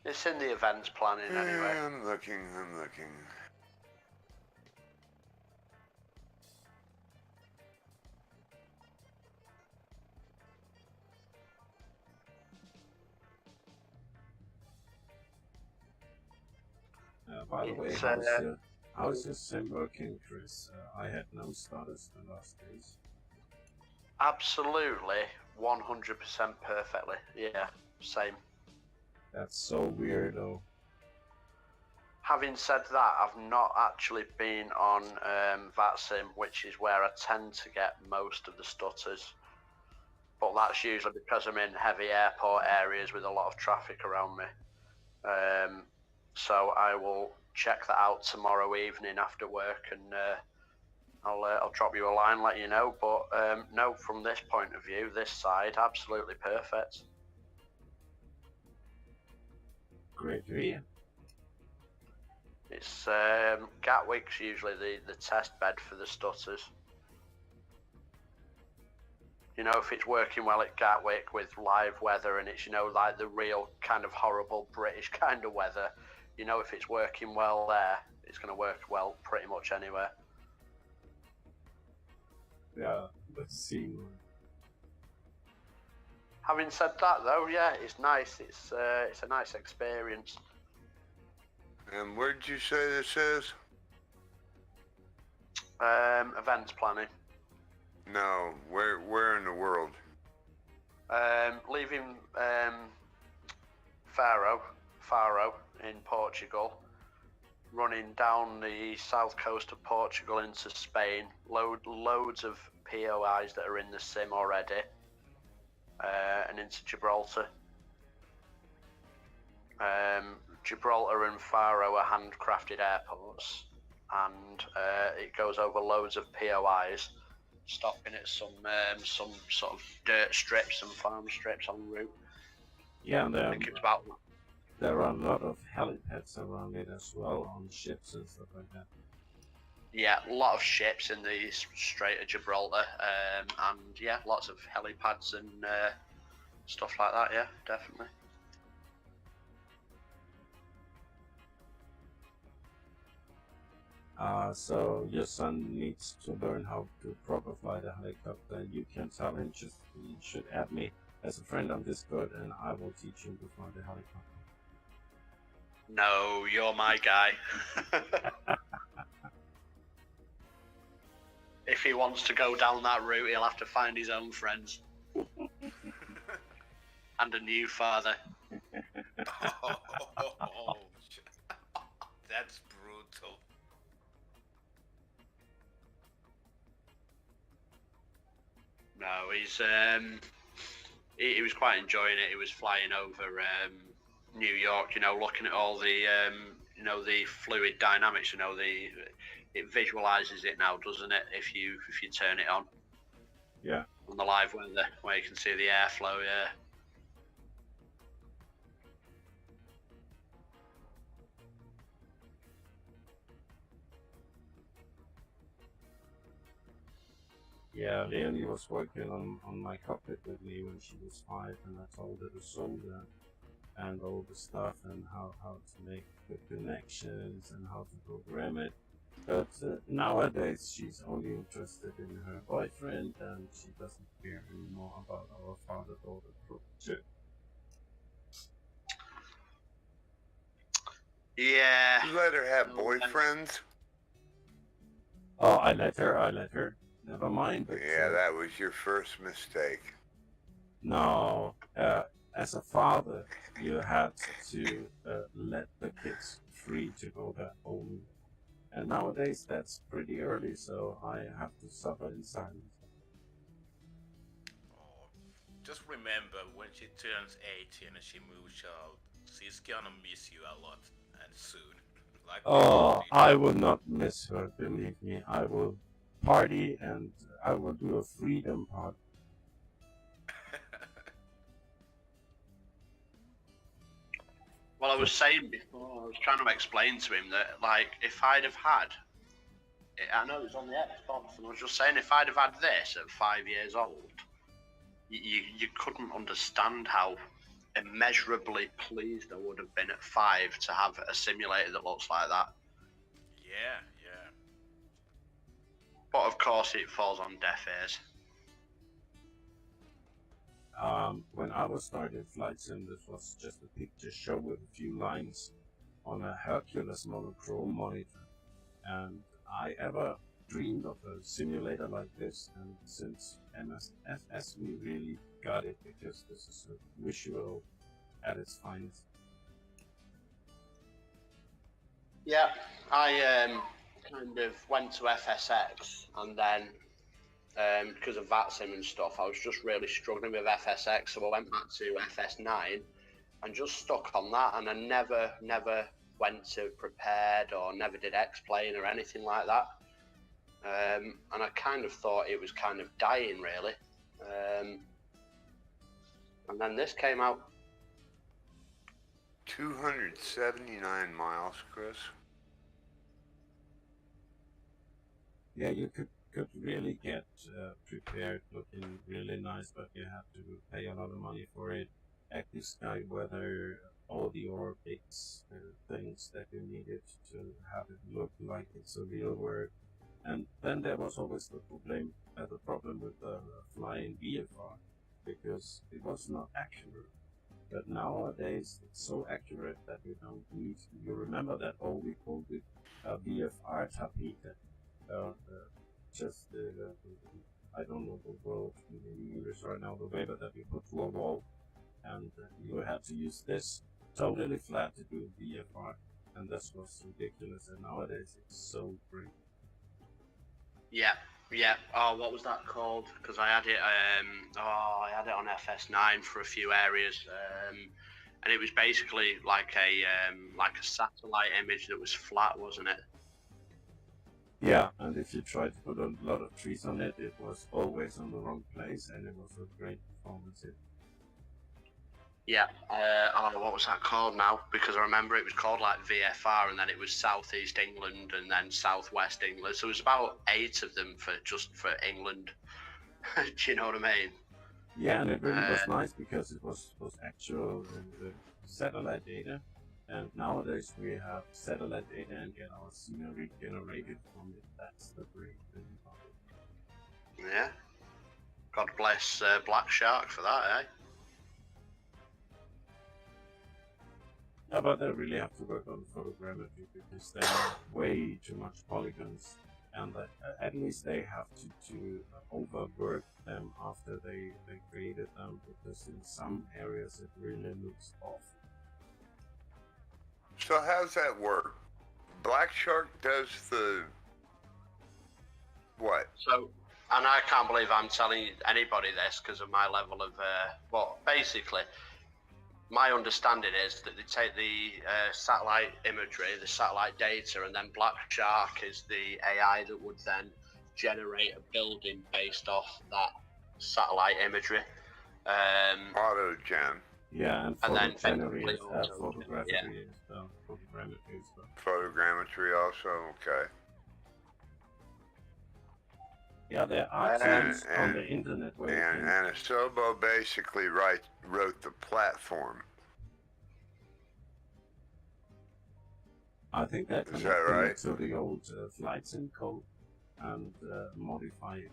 It's in the events planning anyway. Yeah, I'm looking. By the way, It's, how's your sim working, Chris? I had no status the last days. Absolutely, 100% perfectly. Yeah, same. That's so weird, though. Having said that, I've not actually been on VATSIM, which is where I tend to get most of the stutters. But that's usually because I'm in heavy airport areas with a lot of traffic around me. So I will check that out tomorrow evening after work, and I'll drop you a line, let you know. But no, from this point of view, this side, absolutely perfect. Great to hear. It's Gatwick's usually the test bed for the stutters. You know, if it's working well at Gatwick with live weather and it's, you know, like the real kind of horrible British kind of weather, you know, if it's working well there, it's going to work well pretty much anywhere. Yeah, let's see. Having said that, though, yeah, it's nice. It's a nice experience. And where did you say this is? Events planning. No, where in the world? Leaving Faro in Portugal, running down the south coast of Portugal into Spain. Loads of POIs that are in the sim already, and into Gibraltar. Gibraltar and Faro are handcrafted airports, and it goes over loads of POIs, stopping at some sort of dirt strips and farm strips en route. Yeah, and I think it's about. there are a lot of helipads around it as well, on ships and stuff like that. Yeah, a lot of ships in the Strait of Gibraltar, and yeah, lots of helipads and stuff like that. Yeah, definitely. So your son needs to learn how to proper fly the helicopter. You can tell him he should add me as a friend on Discord, and I will teach him to fly the helicopter. No, you're my guy. If he wants to go down that route, he'll have to find his own friends. And a new father. Oh, that's brutal. No, he was quite enjoying it. He was flying over New York, you know, looking at all the you know, the fluid dynamics. You know, it visualizes it now, doesn't it? If you turn it on. Yeah. On the live weather, where you can see the airflow. Yeah. Yeah, Leonie was working on my cockpit with me when she was 5, and I told her to solder and all the stuff and how to make the connections and how to program it. But nowadays she's only interested in her boyfriend, and she doesn't care anymore about our father-daughter project. Yeah. You let her have Oh, yes. boyfriends? Oh, I let her. Never mind, but Yeah, that was your first mistake. no, as a father, you had to let the kids free to go their own way. And nowadays, that's pretty early, so I have to suffer in silence. Oh, just remember when she turns 18 and she moves out, she's gonna miss you a lot and soon. Like we all Oh, did. I will not miss her, believe me. I will party and I will do a freedom party. Well, I was saying before, I was trying to explain to him that, like, if I'd have had, I know it was on the Xbox, and I was just saying, if I'd have had this at 5 years old, you couldn't understand how immeasurably pleased I would have been at 5 to have a simulator that looks like that. Yeah, yeah. But of course, it falls on deaf ears. When I was starting Flight Sim, this was just a picture show with a few lines on a Hercules monochrome monitor. And I ever dreamed of a simulator like this, and since MSFS we really got it because this is a visual at its finest. Yeah, I kind of went to FSX, and then because of VATSIM and stuff, I was just really struggling with FSX, so I went back to FS9 and just stuck on that, and I never went to prepared or never did X-Plane or anything like that. And I kind of thought it was kind of dying, really. And then this came out. 279 miles, Chris. Yeah, you could really get prepared, looking really nice, but you have to pay a lot of money for it. Active sky weather, all the orbits, things that you needed to have it look like it's a real world. And then there was always the problem with the flying VFR, because it was not accurate. But nowadays it's so accurate that you don't need. You remember that old we called it VFR tapete. Just I don't know the word in English right now, the way that you put to a wall, and you had to use this totally flat to do VFR, and this was ridiculous. And nowadays it's so great. Yeah. Oh, what was that called? Because I had it. I had it on FS9 for a few areas, and it was basically like a satellite image that was flat, wasn't it? Yeah, and if you tried to put a lot of trees on it, it was always on the wrong place, and it was a great performance. Yeah. What was that called now? Because I remember it was called like VFR, and then it was Southeast England, and then Southwest England. So it was about 8 of them for England. Do you know what I mean? Yeah, and it really was nice because it was actual satellite data. And nowadays we have satellite data and get our scenery generated from it. That's the great thing about it. Yeah. God bless Black Shark for that, eh? Yeah, but they really have to work on photogrammetry because there are way too much polygons, and at least they have to overwork them after they created them, because in some areas it really looks off. So how's that work? Black Shark does the what? So, and I can't believe I'm telling anybody this because of my level of, well, basically, my understanding is that they take the satellite imagery, the satellite data, and then Black Shark is the AI that would then generate a building based off that satellite imagery. Auto-gen. Yeah, and And then photogrammetry is photogrammetry, yeah. photogrammetry is Photogrammetry also, okay. Yeah, there are tools on the internet where you can... And Asobo basically wrote the platform. I think they're Is that right? to the old Flight Sim code and modify it.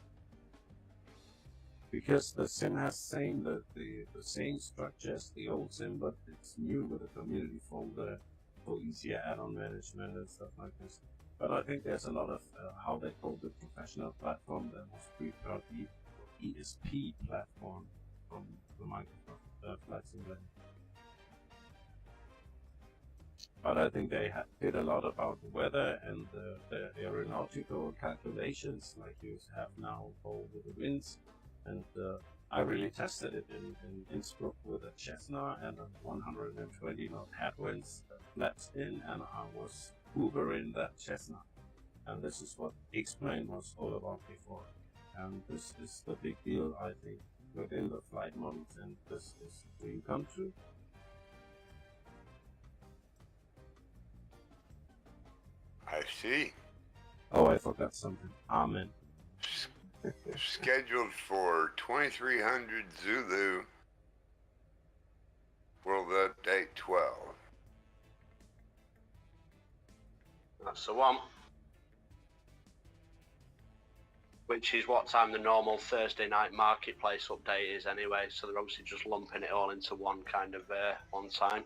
Because the sim has the same structure as the old sim, but it's new with a community folder for easier add-on management and stuff like this. But I think there's a lot of how they call the professional platform that was prepared, the ESP platform from the Microsoft Flight Simulator. But I think they did a lot about the weather and the aeronautical calculations, like you have now for the winds. And I really tested it in Innsbruck with a Cessna and a 120 knot headwinds flaps in, and I was hoovering that Cessna. And this is what X-Plane was all about before. And this is the big deal, I think, within the flight models, and this is a dream come true. I see. Oh, I forgot something. Amen. Scheduled for 2300 Zulu, World Update 12. That's the one. Which is what time the normal Thursday night marketplace update is anyway, so they're obviously just lumping it all into one kind of one time.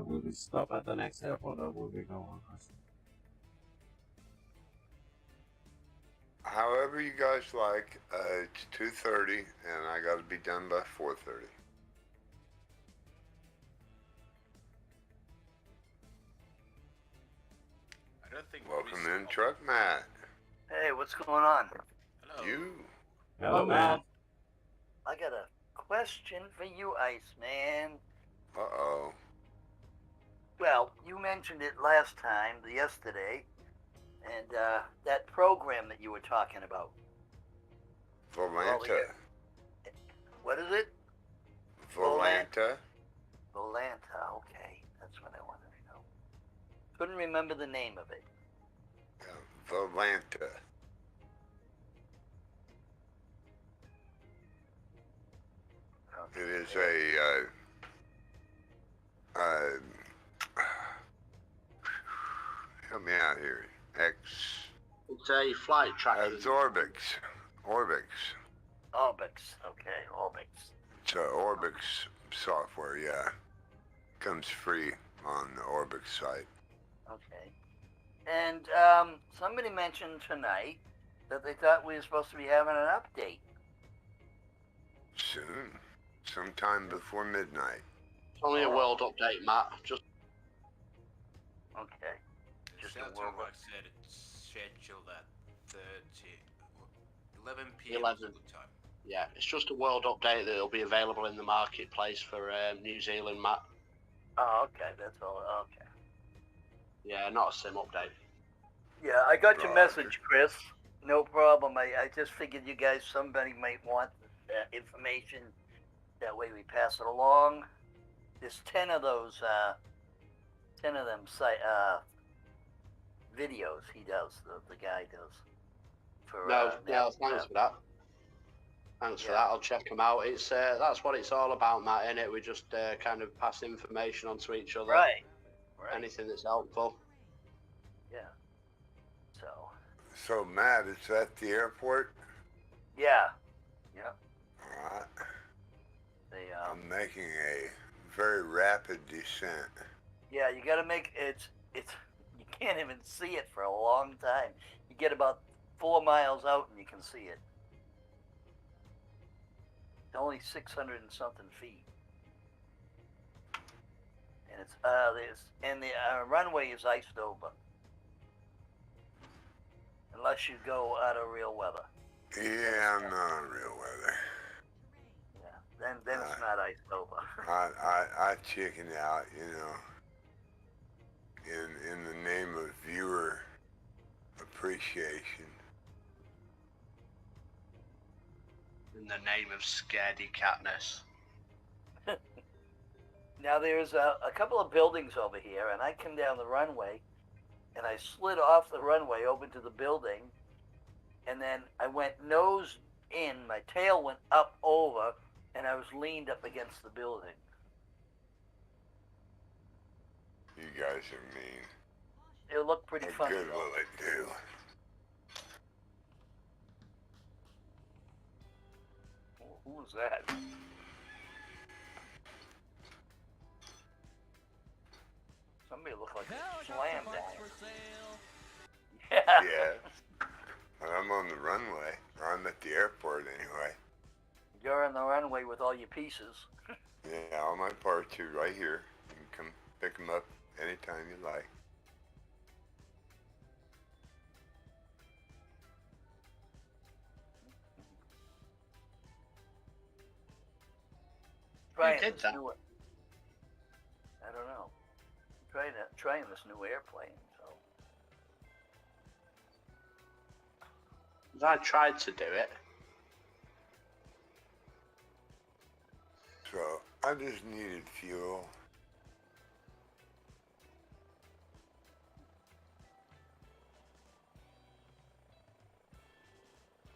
Will we stop at the next airport or will we go on? However you guys like. It's 2:30 and I got to be done by 4:30. I don't think. Welcome in, Truck Matt. Hey, what's going on? Hello. You. Hello, man. I got a question for you, Iceman. Uh-oh. Well, you mentioned it last time, yesterday, and that program that you were talking about. Volanta. What is it? Volanta. Volanta, okay. That's what I wanted to know. Couldn't remember the name of it. Volanta. Okay. It is a help me out here. It's a flight tracking. It's Orbix. Orbix. Orbix, okay, Orbix. It's Orbix software, yeah. Comes free on the Orbix site. Okay. And somebody mentioned tonight that they thought we were supposed to be having an update. Soon. Sometime before midnight. It's only a world update, Matt. Just Okay. Just a Shelter world Rock said it's scheduled at 11 p.m. 11. Good time. yeah, it's just a world update that'll be available in the marketplace for New Zealand, Matt. Oh, okay, that's all. Okay. Yeah, not a sim update. Yeah, I got your Roger. message, Chris. No problem. I just figured you guys, somebody might want information. That way we pass it along. There's 10 of those, 10 of them videos he does, the guy does. For, Thanks for that. Thanks for that. I'll check them out. It's that's what it's all about, Matt, innit? We just kind of pass information on to each other. Right. Anything that's helpful. Yeah. So, Matt, is that the airport? Yeah. All right. They, I'm making a very rapid descent. Yeah, you got to make it's you can't even see it for a long time. You get about 4 miles out and you can see it. It's only 600 and something feet, and it's the runway is iced over unless you go out of real weather. Yeah, I'm not on real weather. Yeah, then it's not iced over. I chickened out, you know, in the name of viewer appreciation. In the name of scaredy catness. Now there's a couple of buildings over here, and I come down the runway, and I slid off the runway over to the building, and then I went nose in, my tail went up over, and I was leaned up against the building. You guys are mean. It looked pretty What funny. good will it do? Who was that? Somebody looked like a slam down. Yeah. Yeah. Well, I'm on the runway, or I'm at the airport anyway. You're on the runway with all your pieces. Yeah, all my parts are right here. You can come pick them up anytime you like. Trying did this that? new, I don't know. Trying this new airplane. So I tried to do it. So I just needed fuel.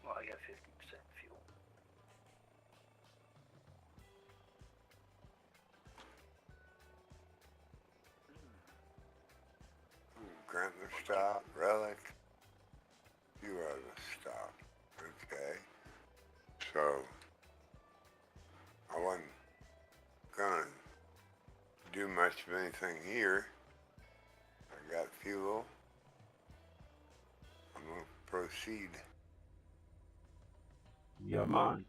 well, I got 50% fuel. Grantler stop, relic. You are the stop. Okay. So I wasn't gonna do much of anything here. I got fuel. I'm gonna proceed. Yeah, man.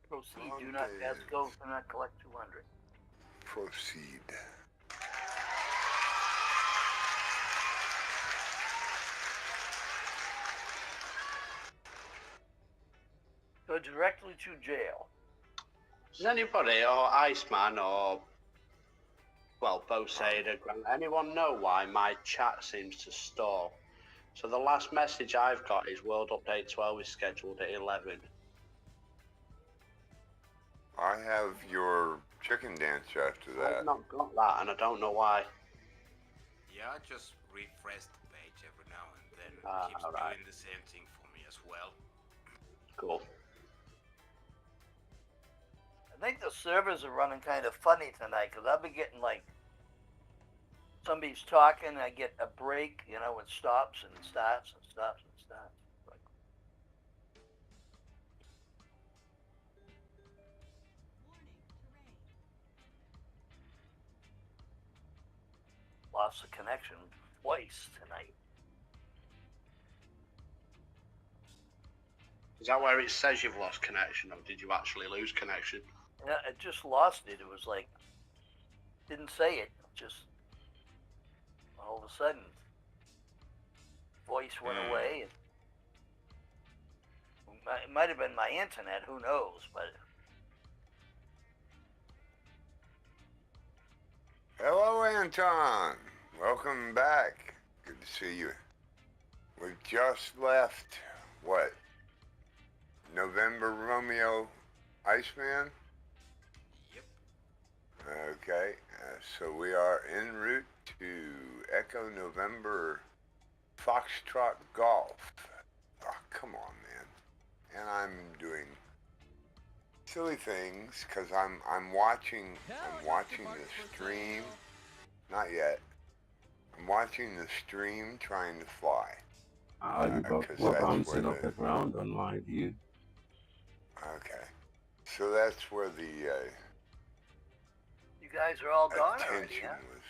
Proceed. Do not pass go. Do not collect 200. Proceed. Go directly to jail. Does anybody, or Iceman, or, well, Bosader, anyone know why my chat seems to stall? So the last message I've got is World Update 12 is scheduled at 11. I have your chicken dance after that. I've not got that, and I don't know why. Yeah, I just refresh the page every now and then. It keeps alright. doing the same thing for me as well. Cool. I think the servers are running kind of funny tonight because I've been getting like somebody's talking, I get a break, you know, it stops and starts and stops and starts. Like, lost the connection twice tonight. Is that where it says you've lost connection, or did you actually lose connection? Yeah, it just lost it. It was like, didn't say it. Just all of a sudden, voice went away. And it might have been my internet. Who knows? But Hello, Anton. Welcome back. Good to see you. We just left, what, November Romeo Iceman? Yep. Okay, so we are en route to Echo November Foxtrot Golf. Oh, come on, man. And I'm doing silly things because I'm watching the stream. Not yet. I'm watching the stream trying to fly. You got 'cause four that's bouncing where off the ground on my view. Okay. So that's where the you guys are all gone already, attention huh? was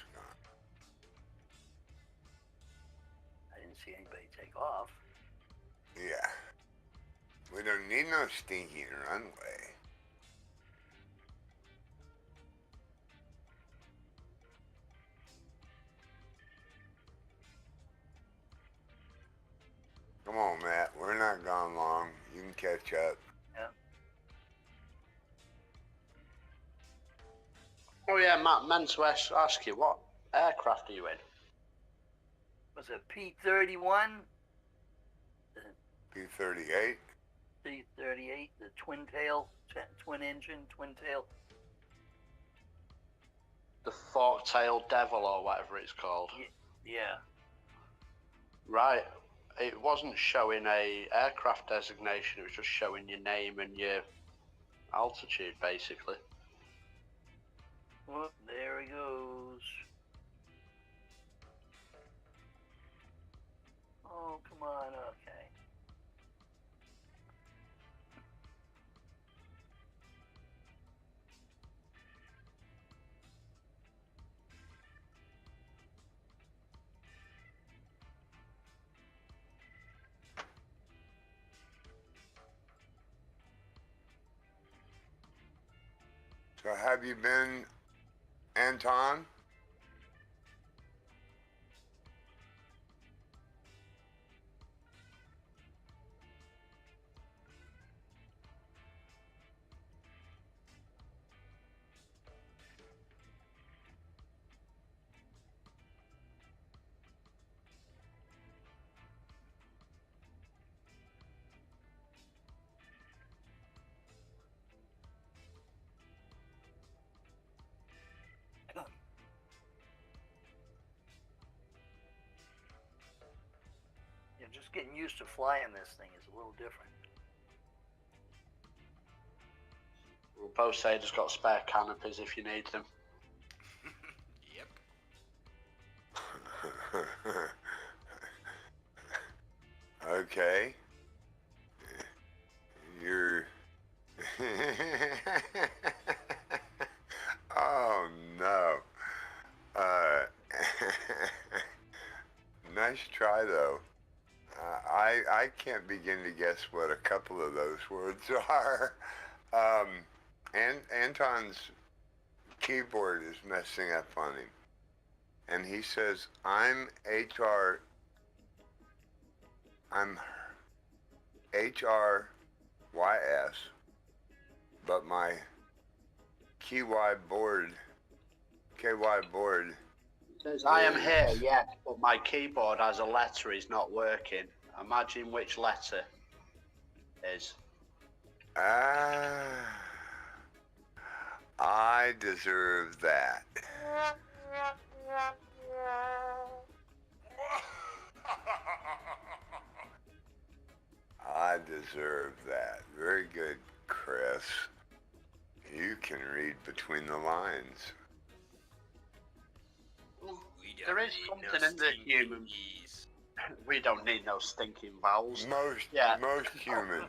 didn't see anybody take off. Yeah. We don't need no stinking runway. Come on, Matt. We're not gone long. You can catch up. Yeah. Oh yeah, Matt, meant to ask you, what aircraft are you in? Was it P-31? P-38. P-38, the twin tail, twin engine, twin tail. The fork-tailed devil or whatever it's called. Yeah. Right. It wasn't showing a aircraft designation, it was just showing your name and your altitude, basically. Well, there he goes. Oh, come on, okay. So have you been, Anton? Yeah, just getting used to flying this thing is a little different. We'll both say it's got spare canopies if you need them. Yep. Okay. You're... Oh, no. Nice try, though. I can't begin to guess what a couple of those words are. Anton's keyboard is messing up on him. And he says, I'm HRYS, but my KY board It says, I am here, yes, but my keyboard as a letter is not working. Imagine which letter is. I deserve that. I deserve that. Very good, Chris. You can read between the lines. There is something in the human. We don't need no stinking vowels. Most human.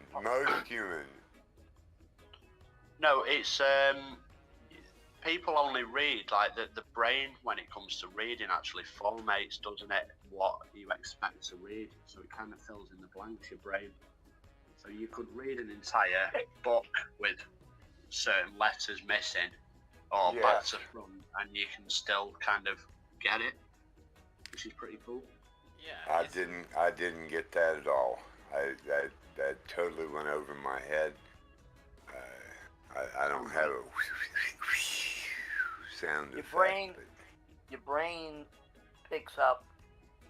No, it's people only read like the brain when it comes to reading actually formates, doesn't it? What you expect to read, so it kind of fills in the blanks, your brain. So you could read an entire book with certain letters missing or back to front, and you can still kind of get it, which is pretty cool. Yeah. I didn't get that at all. That totally went over my head. I don't have a sound effect. Your brain picks up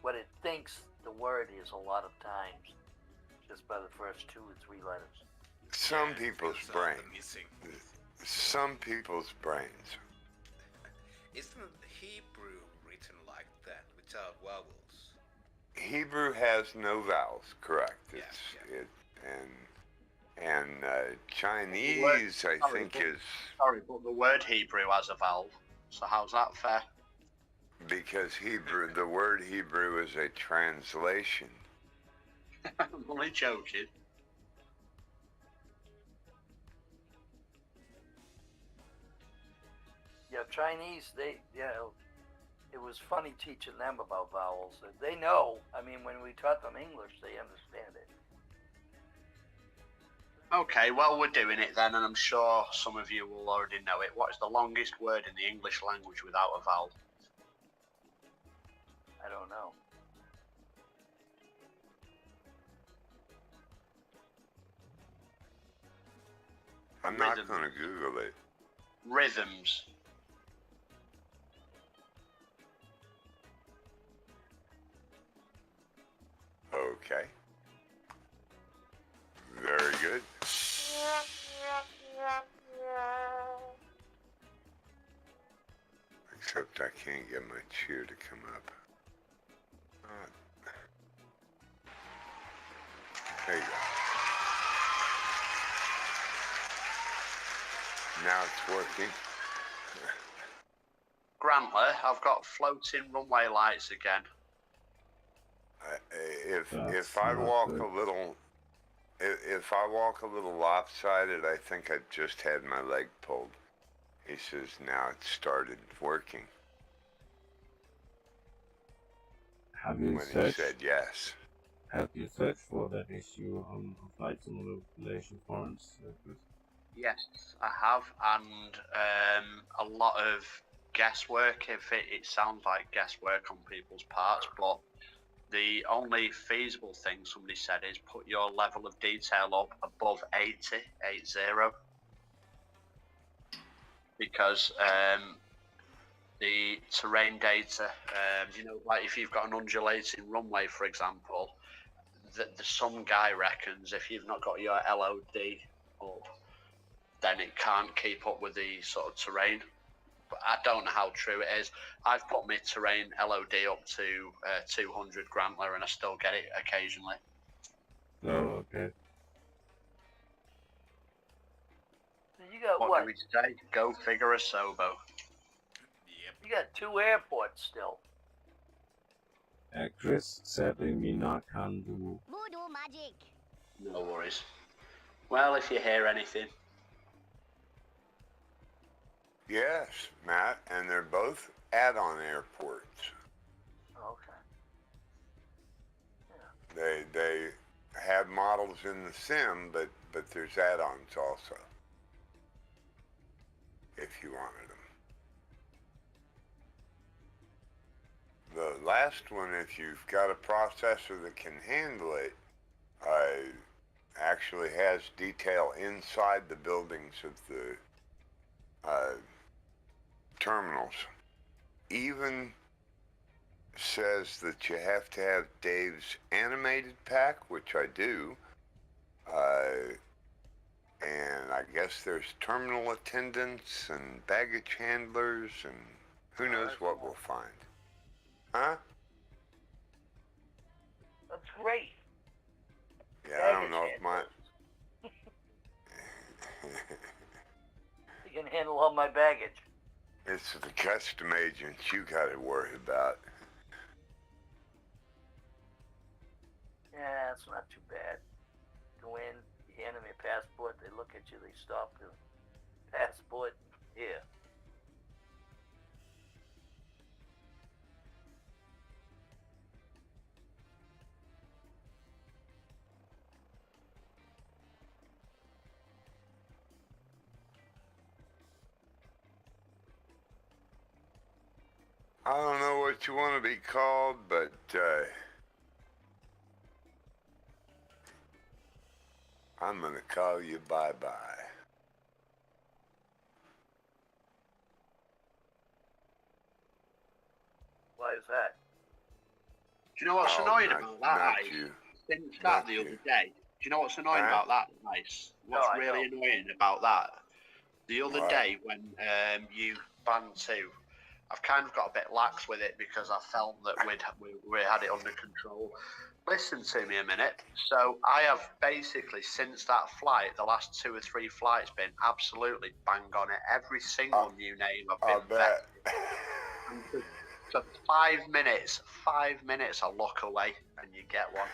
what it thinks the word is a lot of times, just by the first 2 or 3 letters. Some people's brains. Missing. Some people's brains. Isn't Hebrew written like that without vowels? Hebrew has no vowels, correct? And Chinese, I think, is Sorry, but the word Hebrew has a vowel. So how's that fair? because the word Hebrew is a translation. I'm only joking. Yeah, Chinese, it was funny teaching them about vowels. They know. I mean, when we taught them English, they understand it. Okay, well, we're doing it then, and I'm sure some of you will already know it. What is the longest word in the English language without a vowel? I don't know. I'm not going to Google it. Rhythms. Okay. Very good. Except I can't get my cheer to come up. There you go. Now it's working. Grantler, I've got floating runway lights again. If I walk a little, if I walk a little lopsided, I think I just had my leg pulled. He says now it started working. Have you When he searched? said yes. Have you searched for that issue on flight simulation forums? Yes, I have, and a lot of guesswork. If it sounds like guesswork on people's parts, but the only feasible thing somebody said is put your level of detail up above 80, because the terrain data, you know, like if you've got an undulating runway, for example, some guy reckons if you've not got your LOD up, then it can't keep up with the sort of terrain. But I don't know how true it is. I've put my terrain LOD up to 200 Grantler, and I still get it occasionally. Oh, okay. You got What what? do we say? Go figure a Sobo. Yep. You got 2 airports still. Chris, sadly, Mina can't do. Voodoo magic. No worries. Well, if you hear anything. Yes, Matt, and they're both add-on airports. Okay. They have models in the sim, but there's add-ons also, if you wanted them. The last one, if you've got a processor that can handle it, actually has detail inside the buildings of the terminals. Even says that you have to have Dave's animated pack, which I do. And I guess there's terminal attendants and baggage handlers, and who knows what we'll find. Huh? That's great. Yeah, I don't know if my... You can handle all my baggage. It's the custom agents you gotta worry about. Yeah, it's not too bad. Go in, you hand them your passport, they look at you, they stop the passport. Here. I don't know what you want to be called, but I'm gonna call you bye-bye. Why is that? Do you know what's annoying not- about that, not Ice? you. Since Not that the you. other day. Do you know what's annoying Huh? about that, Ice? What's I really know. annoying about that? The other What? day when you banned 2, I've kind of got a bit lax with it because I felt that we had it under control. Listen to me a minute. So I have basically, since that flight, the last 2 or 3 flights, been absolutely bang on it. Every single new name I've I been bet. vetted. For 5 minutes, I look away and you get one.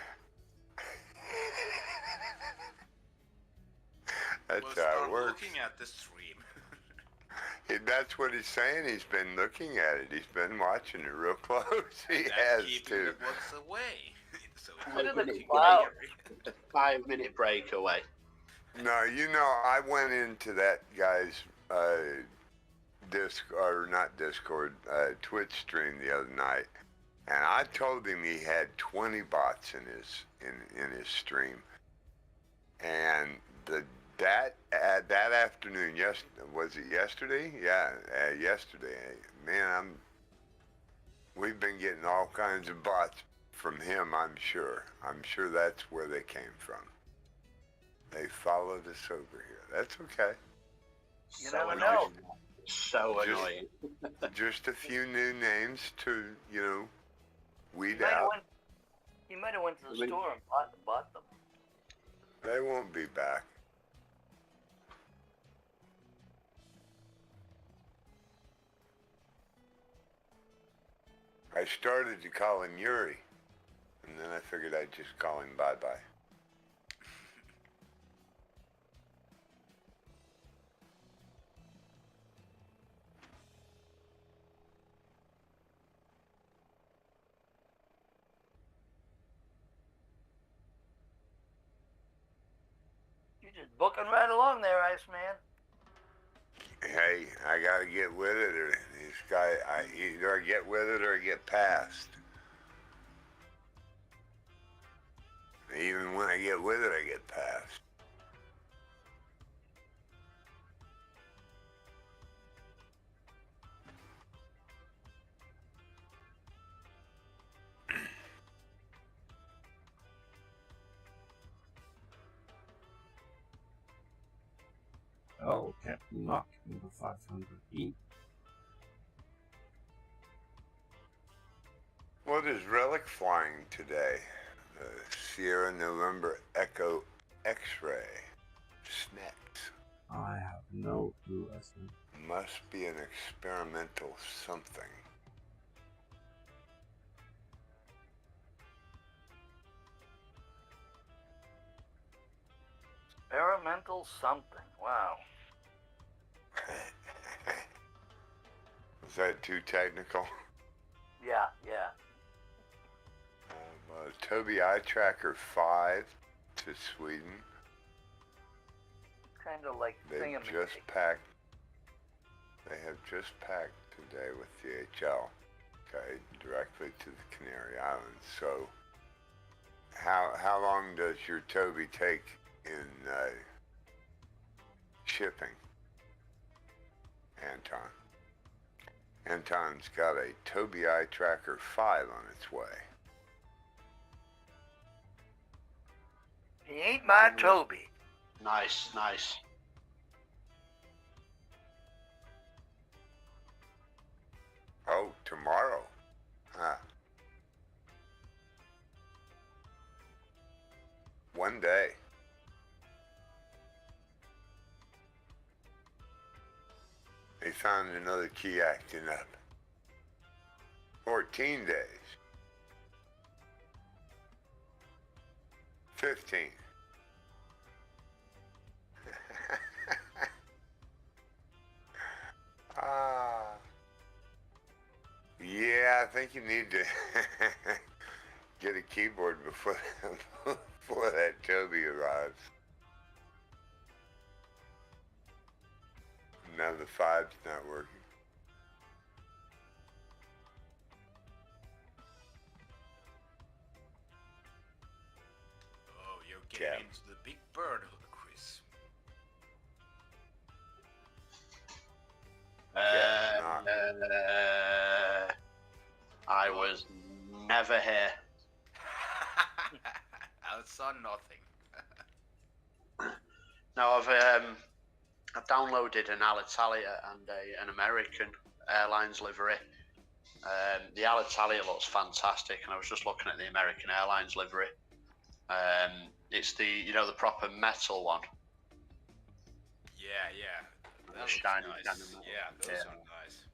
That's We'll how start it works. looking at the stream. That's what he's saying. He's been looking at it. He's been watching it real close. He That's has keeping to. the bugs away. So it's Look not at the looking cloud. scary. 5-minute breakaway. No, I went into that guy's Twitch stream the other night, and I told him he had 20 bots in his stream, and that afternoon, was it yesterday? Yeah, yesterday. Man, we've been getting all kinds of bots from him. I'm sure that's where they came from. They followed us over here. That's okay. You never know. So Just- annoying. Just a few new names to, weed He might have out. went to the store and bought them. They won't be back. I started to call him Yuri, and then I figured I'd just call him bye-bye. You're just booking right along there, Iceman. Hey, I gotta get with it, or either I get with it or I get passed. Even when I get with it, I get passed. Oh, Captain Knock number 500E. What is Relic flying today? Sierra November Echo X-Ray. SNEX. I have no clue, Esme. Must be an experimental something. Experimental something. Wow. Was that too technical? Yeah. Toby Eye Tracker 5 to Sweden. Kind of like They have thingamajig. just packed today with DHL. Okay, directly to the Canary Islands. So, how long does your Toby take in shipping, Anton? Anton's got a Toby Eye Tracker 5 on its way. He ain't my Toby. Nice. Oh, tomorrow. One day. They found another key acting up. 14 days. 15. Yeah, I think you need to get a keyboard before that Toby arrives. Now the 5's not working. Oh, you're getting Yeah. into the big bird, Chris. I was never here. I saw nothing. No, I've downloaded an Alitalia and an American Airlines livery. The Alitalia looks fantastic, and I was just looking at the American Airlines livery. It's the proper metal one. Yeah. That looks Shiny nice. kind of metal. Yeah, those Yeah. are nice.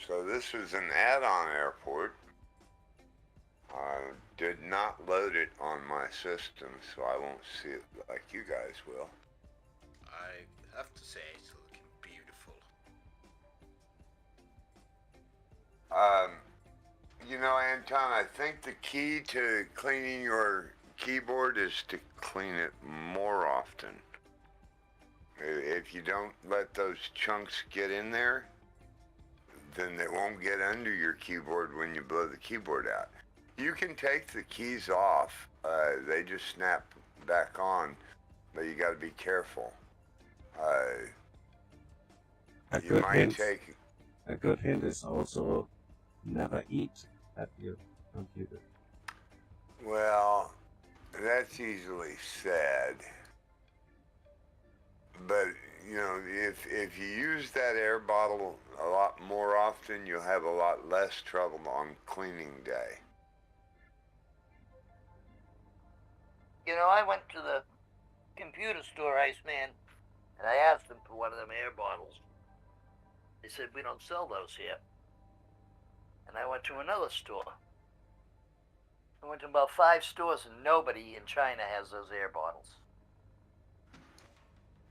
So this is an add-on airport. I did not load it on my system, so I won't see it like you guys will. I have to say it's looking beautiful. You know, Anton, I think the key to cleaning your keyboard is to clean it more often. If you don't let those chunks get in there, then they won't get under your keyboard when you blow the keyboard out. You can take the keys off. They just snap back on, but you got to be careful. A You good might hint. take... A good hint is also never eat at your computer. Well, that's easily said. But, you know, if you use that air bottle a lot more often, you'll have a lot less trouble on cleaning day. You know, I went to the computer store, Iceman, and I asked them for one of them air bottles. They said, we don't sell those here. And I went to another store. I went to about 5 stores, and nobody in China has those air bottles.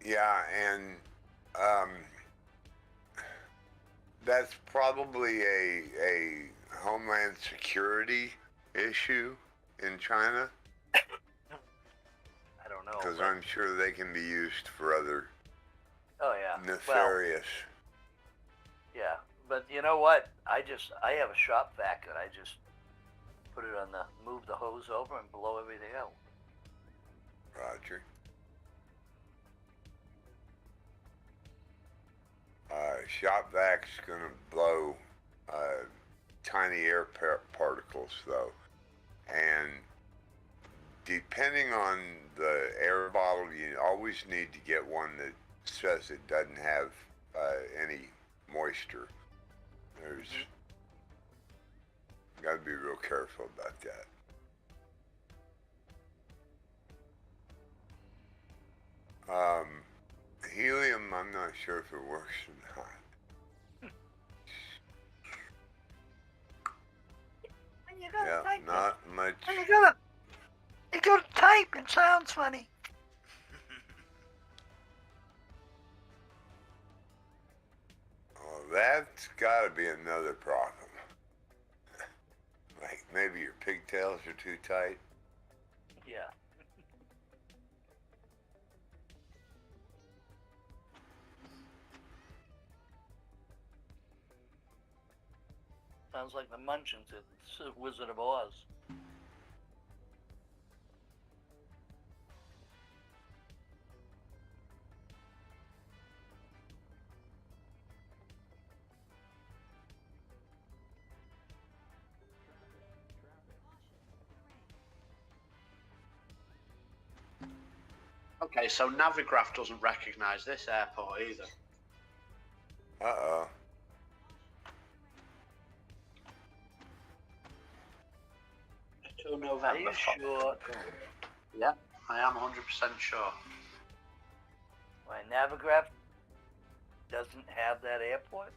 Yeah, and that's probably a Homeland Security issue in China. I don't know. Because but- I'm sure they can be used for other Oh, yeah. nefarious... Yeah, but you know what? I have a shop vac that I just put it on move the hose over and blow everything out. Roger. Shop vac's gonna blow tiny air particles though, and depending on the air bottle, you always need to get one that says it doesn't have any moisture. There's got to be real careful about that. Helium, I'm not sure if it works or not. When you gotta Yeah, type not much. When you gotta type, it sounds funny. Oh, that's got to be another problem. Like maybe your pigtails are too tight. Yeah. Sounds like the Munchkins at Wizard of Oz. Okay, so Navigraph doesn't recognise this airport either. Uh-oh. 2 Are November. you sure? Yeah, I am 100% sure. My Navigraph doesn't have that airport?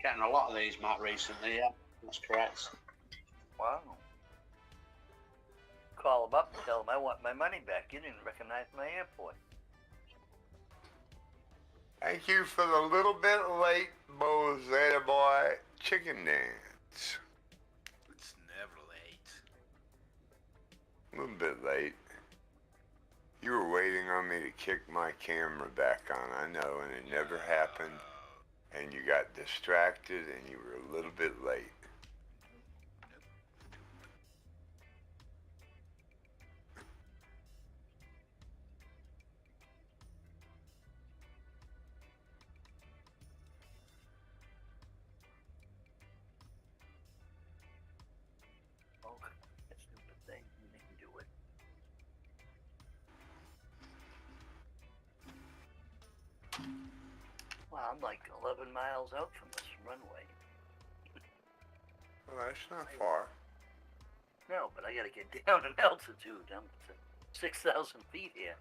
Getting a lot of these, Matt, recently, yeah. That's correct. Wow. Call them up and tell them I want my money back. You didn't recognize my airport. Thank you for the little bit late Bozetta Boy chicken dance. It's never late. A little bit late. You were waiting on me to kick my camera back on, I know, and it never happened. And you got distracted and you were a little bit late. Okay. That stupid thing. You can do it. Well, I'm like 11 miles out from this runway. Well, that's not far. No, but I gotta get down in altitude. I'm at 6,000 feet here.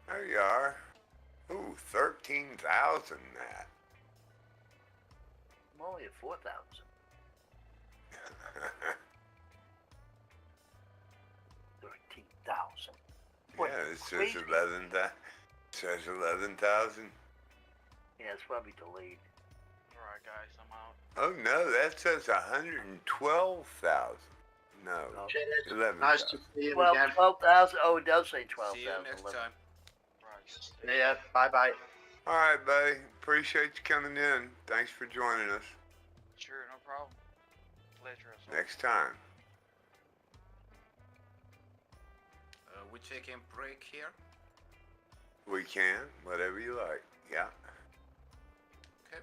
There you are. Ooh, 13,000 that. I'm only at 4,000. Yeah, it says 11,000. Says 11,000. Yeah, it's probably delayed. Alright, guys, I'm out. Oh no, that says 112,000. No, Oh. 11,000. Nice to see you 12, again. 12,000. Oh, it does say 12,000. See you next time. Right. See ya. Bye bye. All right, buddy. Appreciate you coming in. Thanks for joining us. Sure, no problem. Pleasure. as Next time. We taking break here. We can, whatever you like. Yeah. Okay.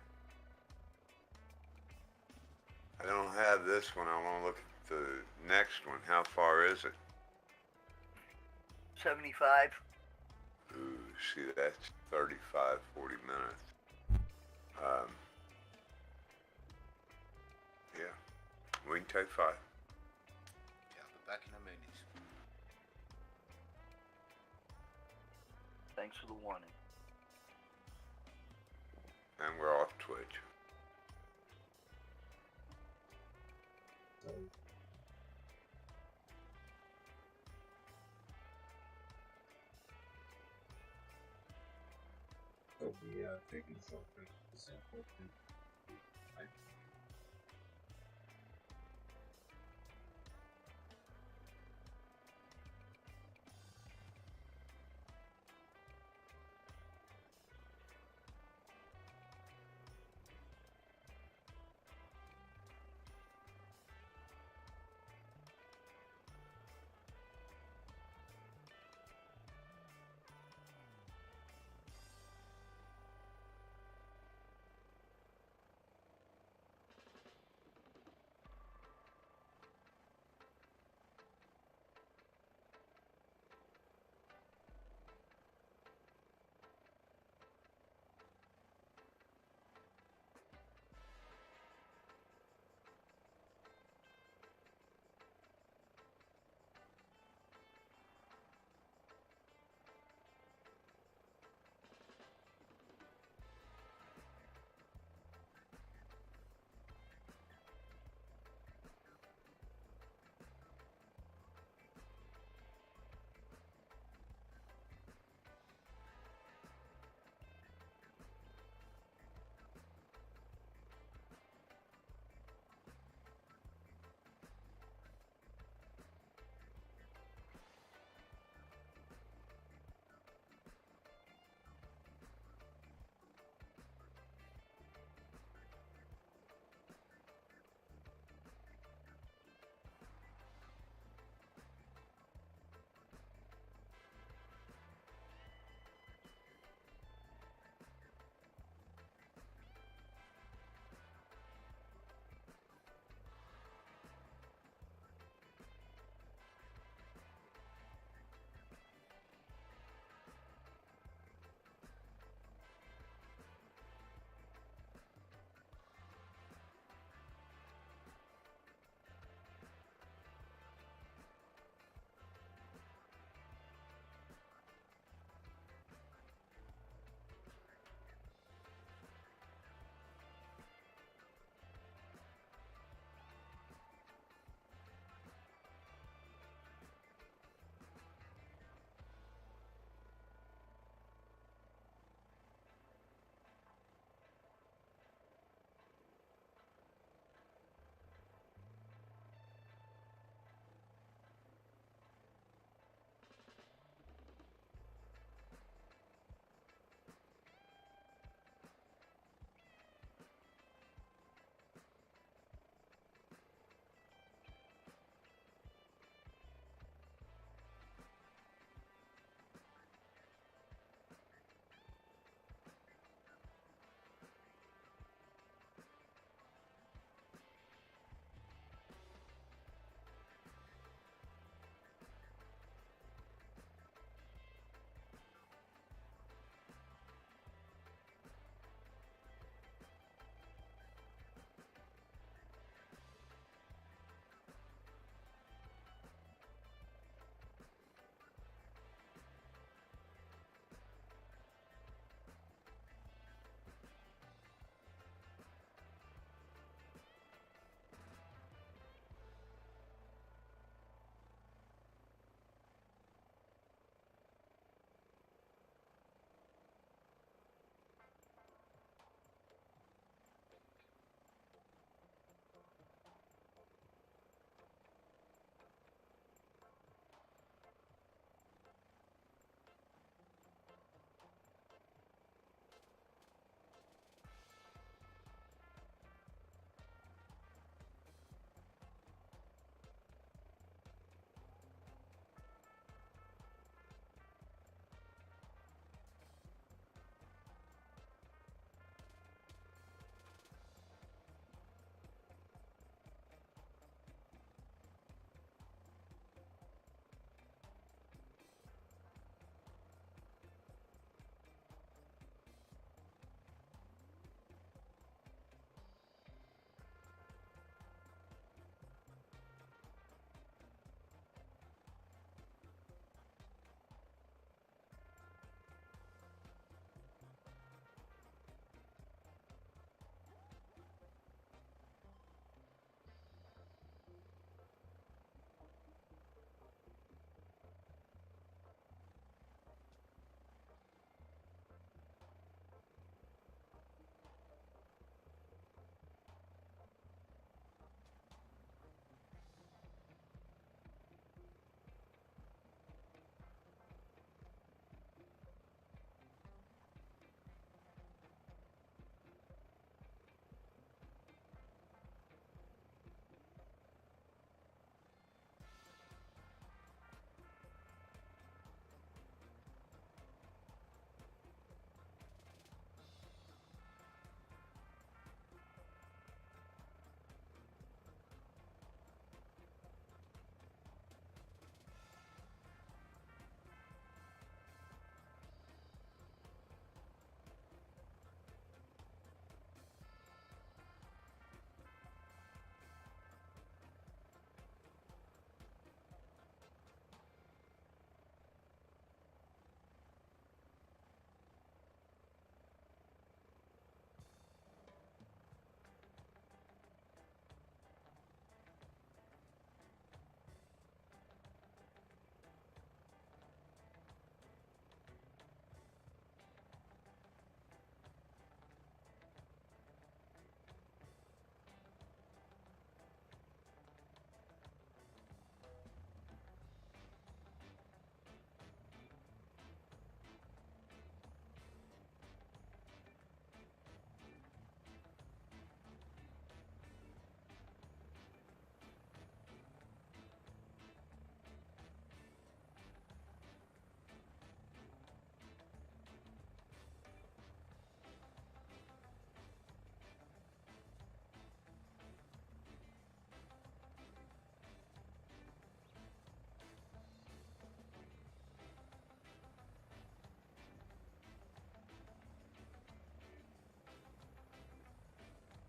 I don't have this one. I want to look at the next one. How far is it? 75. Ooh, see, that's 35, 40 minutes. Yeah, we can take 5. Yeah, I'll be back in a minute. Thanks for the warning. And we're off Twitch. So we are taking a short break. This airport. Right?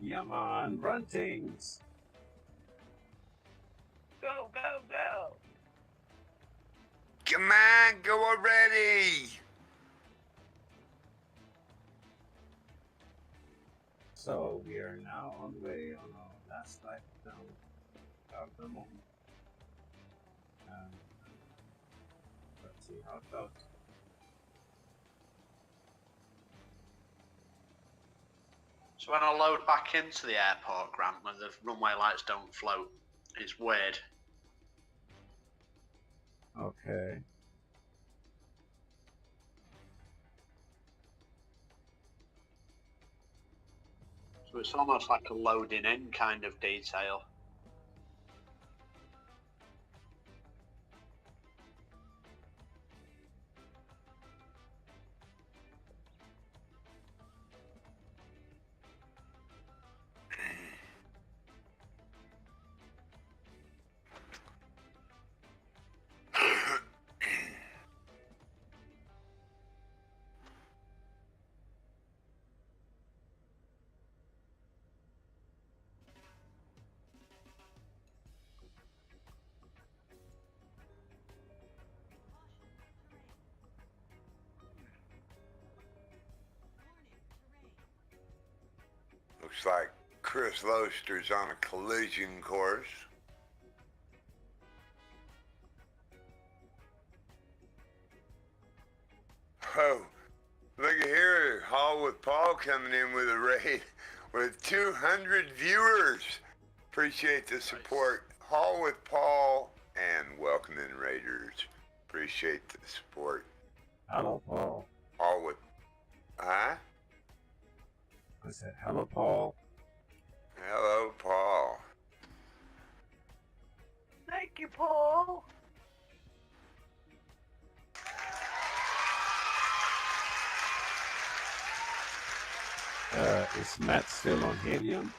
Yeah, man, run things. Go, go, go. Come on, go already. So we are now on the way on our last flight down out the moment. And let's see how it goes. So when I load back into the airport, Grant, when the runway lights don't float, it's weird. Okay. So it's almost like a loading in kind of detail. Looks like Chris Loester's on a collision course. Oh, look at here, Hall with Paul coming in with a raid with 200 viewers. Appreciate the support. Hall with Paul and welcome in Raiders. Appreciate the support. Hello, Paul. Hall with, huh? I said, hello, Paul. Hello, Paul. Thank you, Paul. Is Matt still on helium?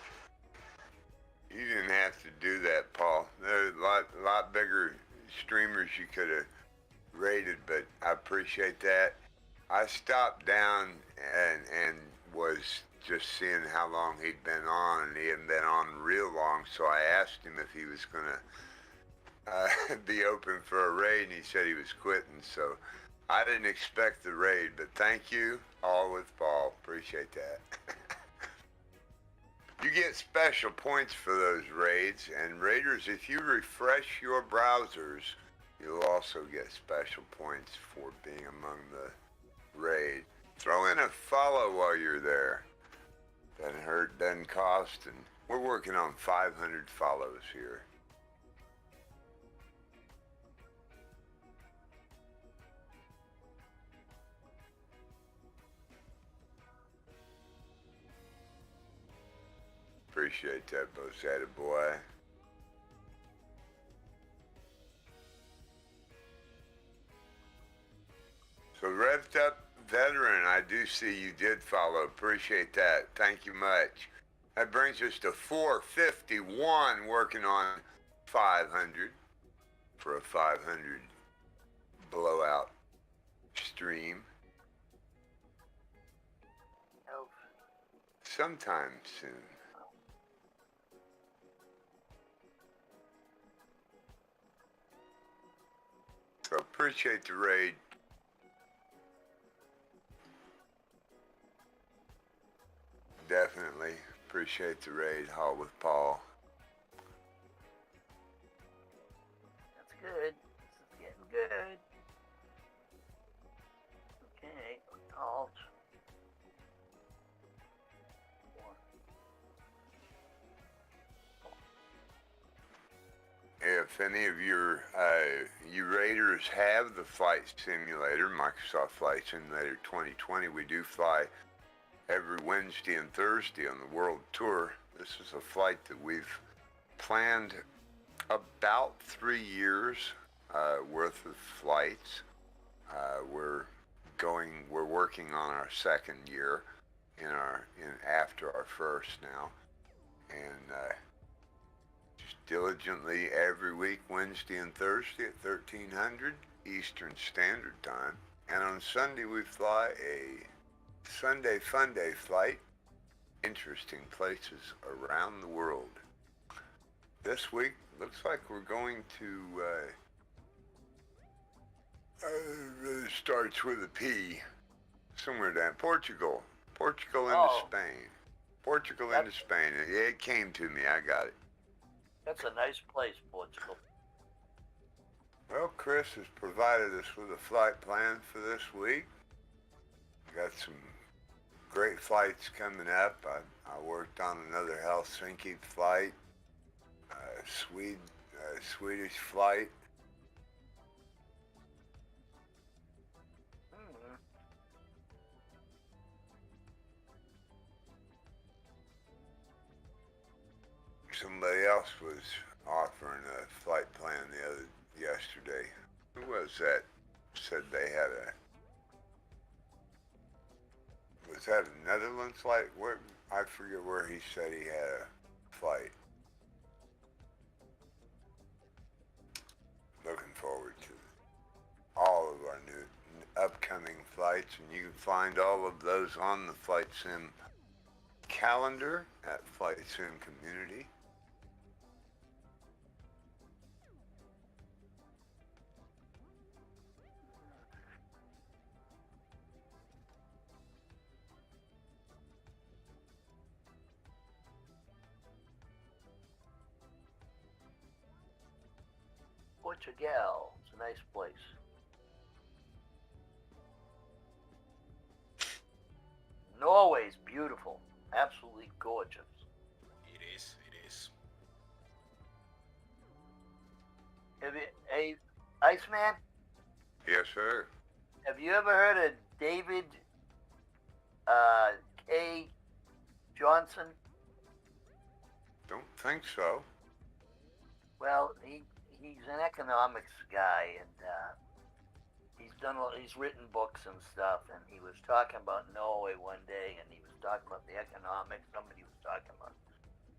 You didn't have to do that, Paul. There's a lot bigger streamers you could have rated, but I appreciate that. I stopped down and was just seeing how long he'd been on, and he hadn't been on real long, so I asked him if he was gonna be open for a raid, and he said he was quitting, so I didn't expect the raid, but thank you, all with Paul. Appreciate that. You get special points for those raids, and Raiders, if you refresh your browsers, you'll also get special points for being among the raid. Throw in a follow while you're there. Doesn't hurt, doesn't cost, and we're working on 500 follows here. Appreciate that, Bosetta boy. So revved up veteran, I do see you did follow. Appreciate that. Thank you much. That brings us to 451, working on 500 for a 500 blowout stream. Oh, Sometime soon. So appreciate the raid. Definitely appreciate the raid, Hall with Paul. that's good. This is getting good. Okay, alt. If any of your you Raiders have the flight simulator, Microsoft Flight Simulator 2020, we do fly every Wednesday and Thursday on the world tour. This is a flight that we've planned about 3 years worth of flights. We're working on our second year after our first now, and just diligently every week, Wednesday and Thursday at 1300 Eastern Standard Time, and on Sunday we fly a Sunday Fun Day flight interesting places around the world. This week, looks like we're going to, it starts with a P, somewhere down, Portugal. Portugal into Oh. Spain. Portugal That's- into Spain. It came to me, I got it. That's a nice place, Portugal. Well, Chris has provided us with a flight plan for this week. Got some great flights coming up. I worked on another Helsinki flight, Swedish flight. Hmm. Somebody else was offering a flight plan yesterday. Who was that? Said they had was that a Netherlands flight? Where, I forget where he said he had a flight. Looking forward to all of our new upcoming flights, and you can find all of those on the Flight Sim calendar at Flight Sim Community. Portugal. It's a nice place. Norway's beautiful. Absolutely gorgeous. It is. It is. Have you, hey, Iceman, Yes, sir. have you ever heard of David K. Johnson? Don't think so. Well, he's an economics guy, and he's written books and stuff. And he was talking about Norway one day, and he was talking about the economics. Somebody was talking about.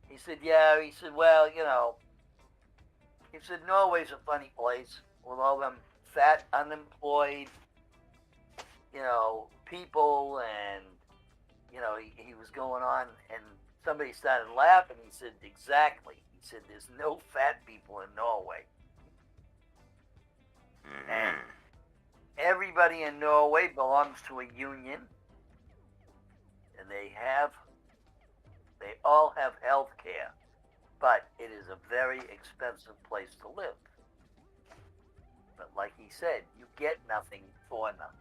He said, "Yeah." He said, "Well, you know," he said, "Norway's a funny place with all them fat, unemployed, you know, people." And you know, he was going on, and somebody started laughing. He said, "Exactly." He said, "There's no fat people in Norway." And everybody in Norway belongs to a union, and they all have health care, but it is a very expensive place to live. But like he said, you get nothing for nothing.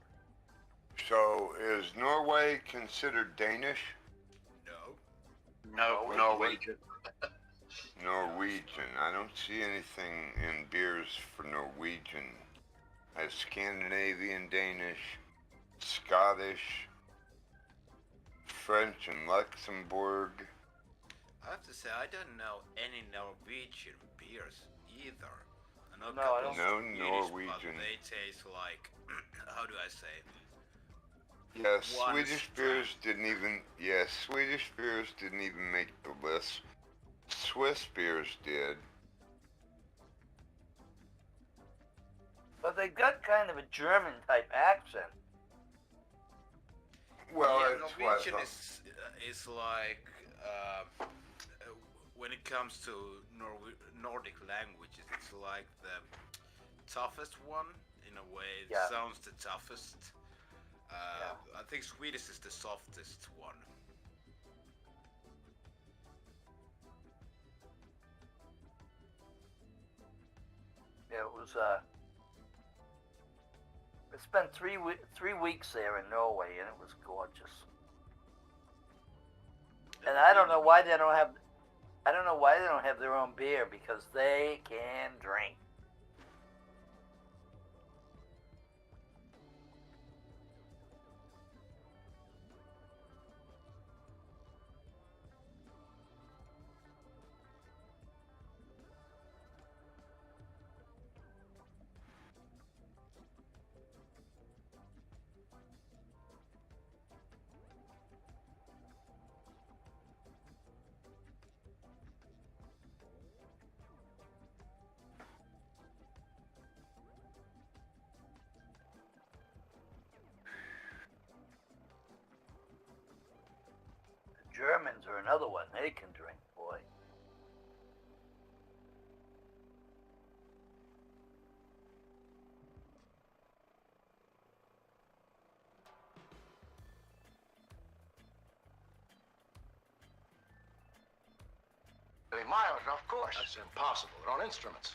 So, is Norway considered Danish? No. No, Norwegian. Norwegian. I don't see anything in beers for Norwegian. As Scandinavian, Danish, Scottish, French, and Luxembourg. I have to say, I don't know any Norwegian beers either. I know a No, I couple don't- No Swedish, Norwegian. but they taste like, how do I say? Yeah, One Swedish beers didn't even. Yeah, Swedish beers didn't even make the list. Swiss beers did. But they've got kind of a German type accent. Well, Yeah, it's what. Norwegian is like when it comes to Nordic languages, it's like the toughest one in a way. It Yeah. sounds the toughest. I think Swedish is the softest one. Yeah, it was. I spent 3 weeks there in Norway, and it was gorgeous. And I don't know why they don't have. I don't know why they don't have their own beer, because they can drink. another one they can drink, boy. Miles, of course. That's impossible. They're on instruments.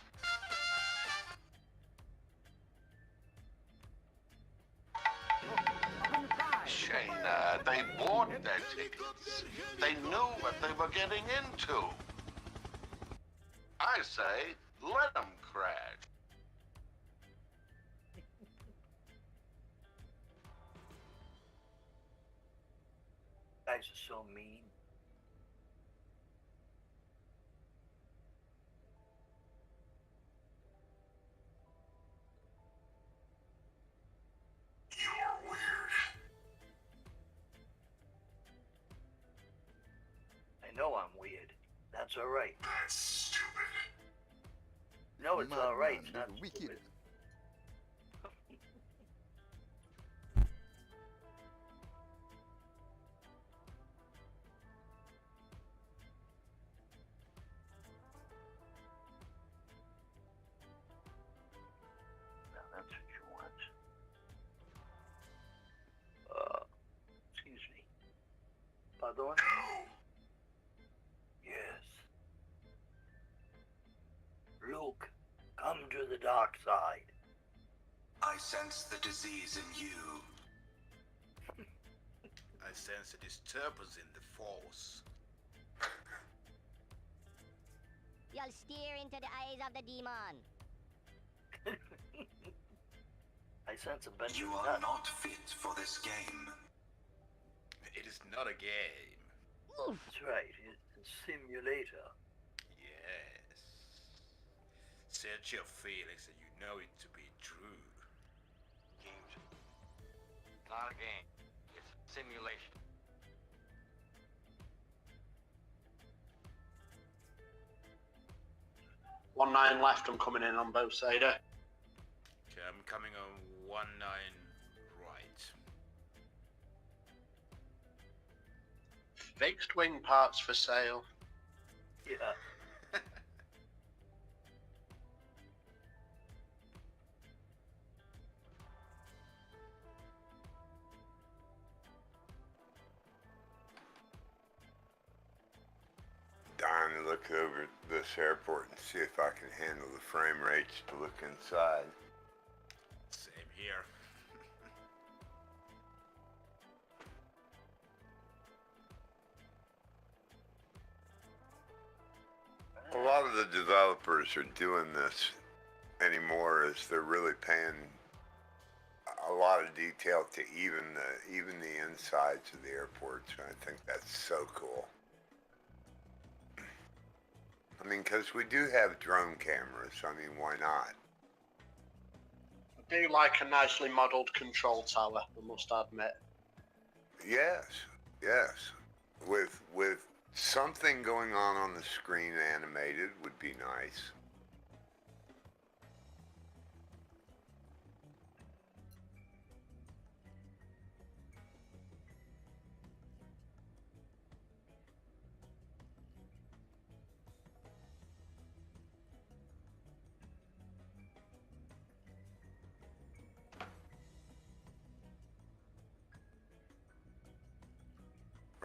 Shayna, they bought their tickets. They knew what they were getting into. I say, let them crash. Guys are so mean. You're weird. I know I'm weird. That's all right. That's stupid. No, it's all right. It's not wicked. stupid. Now that's what you want. Excuse me. Pardon? Yes. Luke, come to the dark side. I sense the disease in you. I sense a disturbance in the force. You'll steer into the eyes of the demon. I sense a bunch You of are nuts. not fit for this game. It is not a game. That's right. It's a simulator. Yes. Search your feelings and you know it to be true. Games. Not a game. It's a simulation. One 9 left. I'm coming in on both sides. Okay, I'm coming on 1-9 right. Fixed wing parts for sale. Yeah. Dying to look over this airport and see if I can handle the frame rates to look inside. Same here. A lot of the developers are doing this anymore as they're really paying a lot of detail to even the insides of the airports, and I think that's so cool. I mean, because we do have drone cameras, I mean, why not? I do like a nicely modelled control tower, I must admit. Yes, yes. With something going on the screen animated would be nice.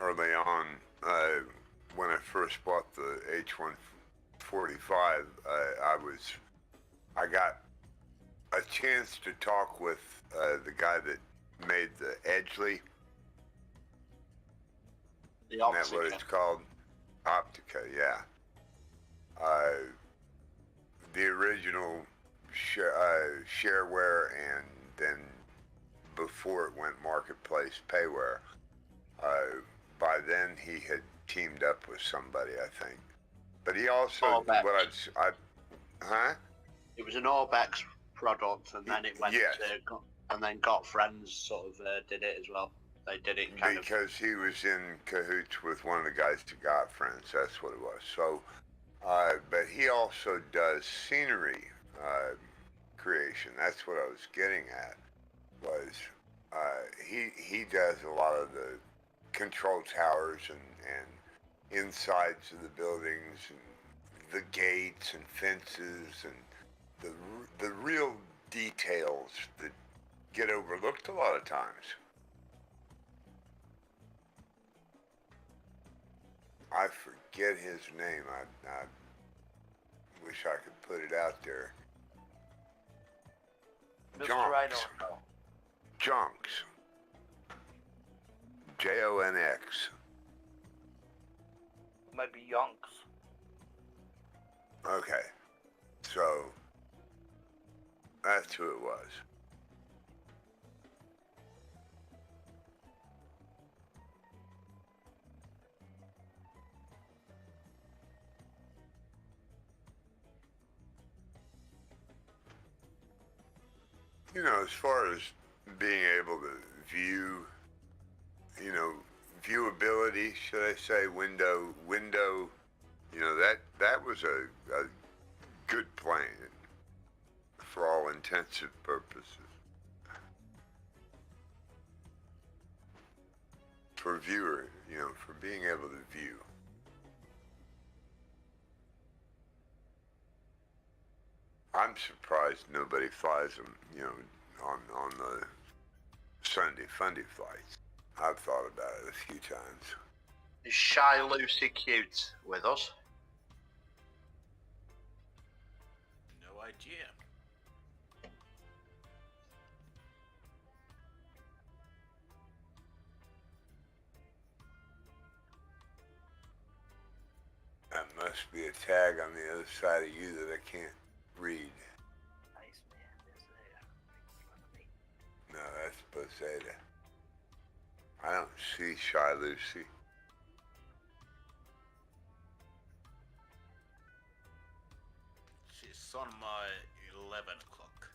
Early on, when I first bought the H145, I got a chance to talk with the guy that made the Edgeley. The Isn't that what Optica. it's called? Optica, yeah. The original shareware, and then before it went marketplace payware. By then he had teamed up with somebody, I think. But he also, Orbex. Huh? It was an Orbex product, and then it went Yes. to, and then Got Friends sort of did it as well. They did it kind of. Because he was in cahoots with one of the guys that got Friends, that's what it was. So, but he also does scenery creation. That's what I was getting at, was he does a lot of the control towers and insides of the buildings and the gates and fences and the real details that get overlooked a lot of times. I forget his name. I wish I could put it out there. Mr. I don't know. Jonx. Jonx. Might be Yonks. Okay. So, that's who it was. You know, as far as being able to view, you know, viewability, should I say, window, you know, that was a good plane for all intents and purposes. For viewer, you know, for being able to view. I'm surprised nobody flies them, you know, on the Sunday fundy flights. I've thought about it a few times. Is Shy Lucy Cute with us? No idea. That must be a tag on the other side of you that I can't read. Nice man, there's there. Right in front of me. No, that's Posada. I don't see Shy Lucy. She's on my 11 o'clock.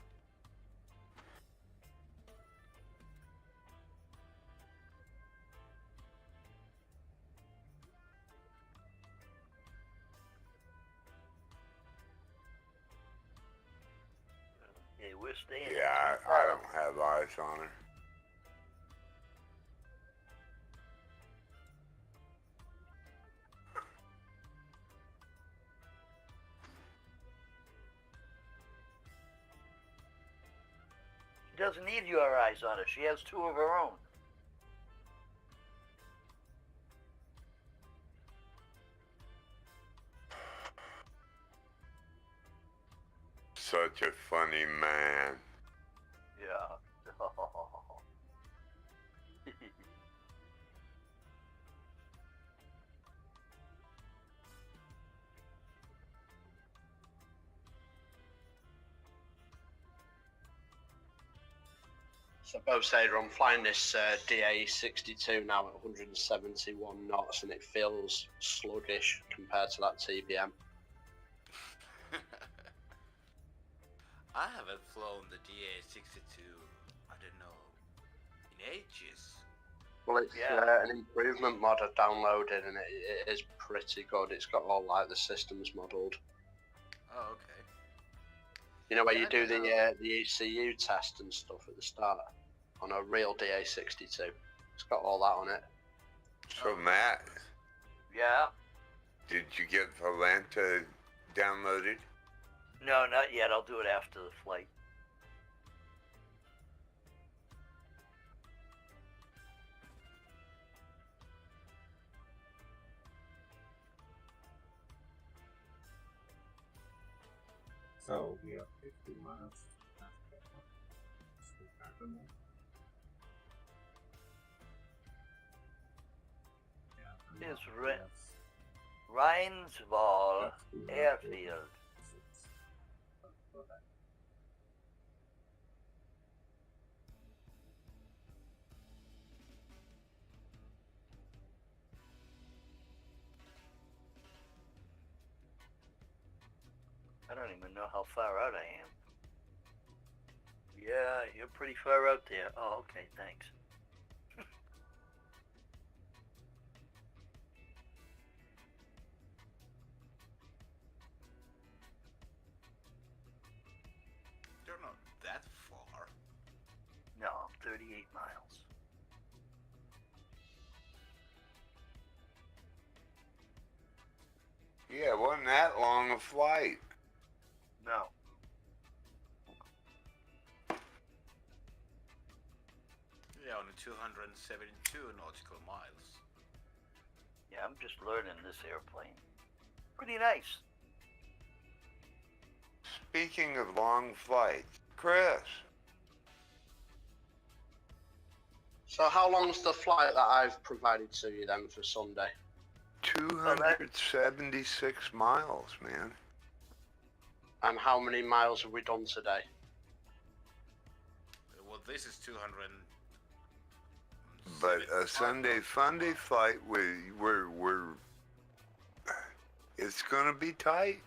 Yeah, we're staying. Yeah, I don't have eyes on her. She doesn't need your eyes on her. She has two of her own. Such a funny man. Yeah. So both say I'm flying this DA62 now at 171 knots and it feels sluggish compared to that TBM. I haven't flown the DA62, I don't know, in ages. Well, it's an improvement mod I've downloaded and it is pretty good. It's got all like the systems modelled. Oh, okay. You know where you do the ECU test and stuff at the start on a real DA62. It's got all that on it. So Matt, Yeah. did you get Volanta downloaded? No, not yet. I'll do it after the flight. So we have 50 miles. Here's Rhinesvall Airfield. I don't even know how far out I am. Yeah, you're pretty far out there. Oh, okay, thanks. They're not that far. No, 38 miles. Yeah, it wasn't that long a flight. No. Yeah, only 272 nautical miles. Yeah, I'm just learning this airplane. Pretty nice. Speaking of long flights, Chris. So how long's the flight that I've provided to you then for Sunday? 276 miles, man. And how many miles have we done today? Well, this is 200. But a Sunday Funday flight, it's gonna be tight.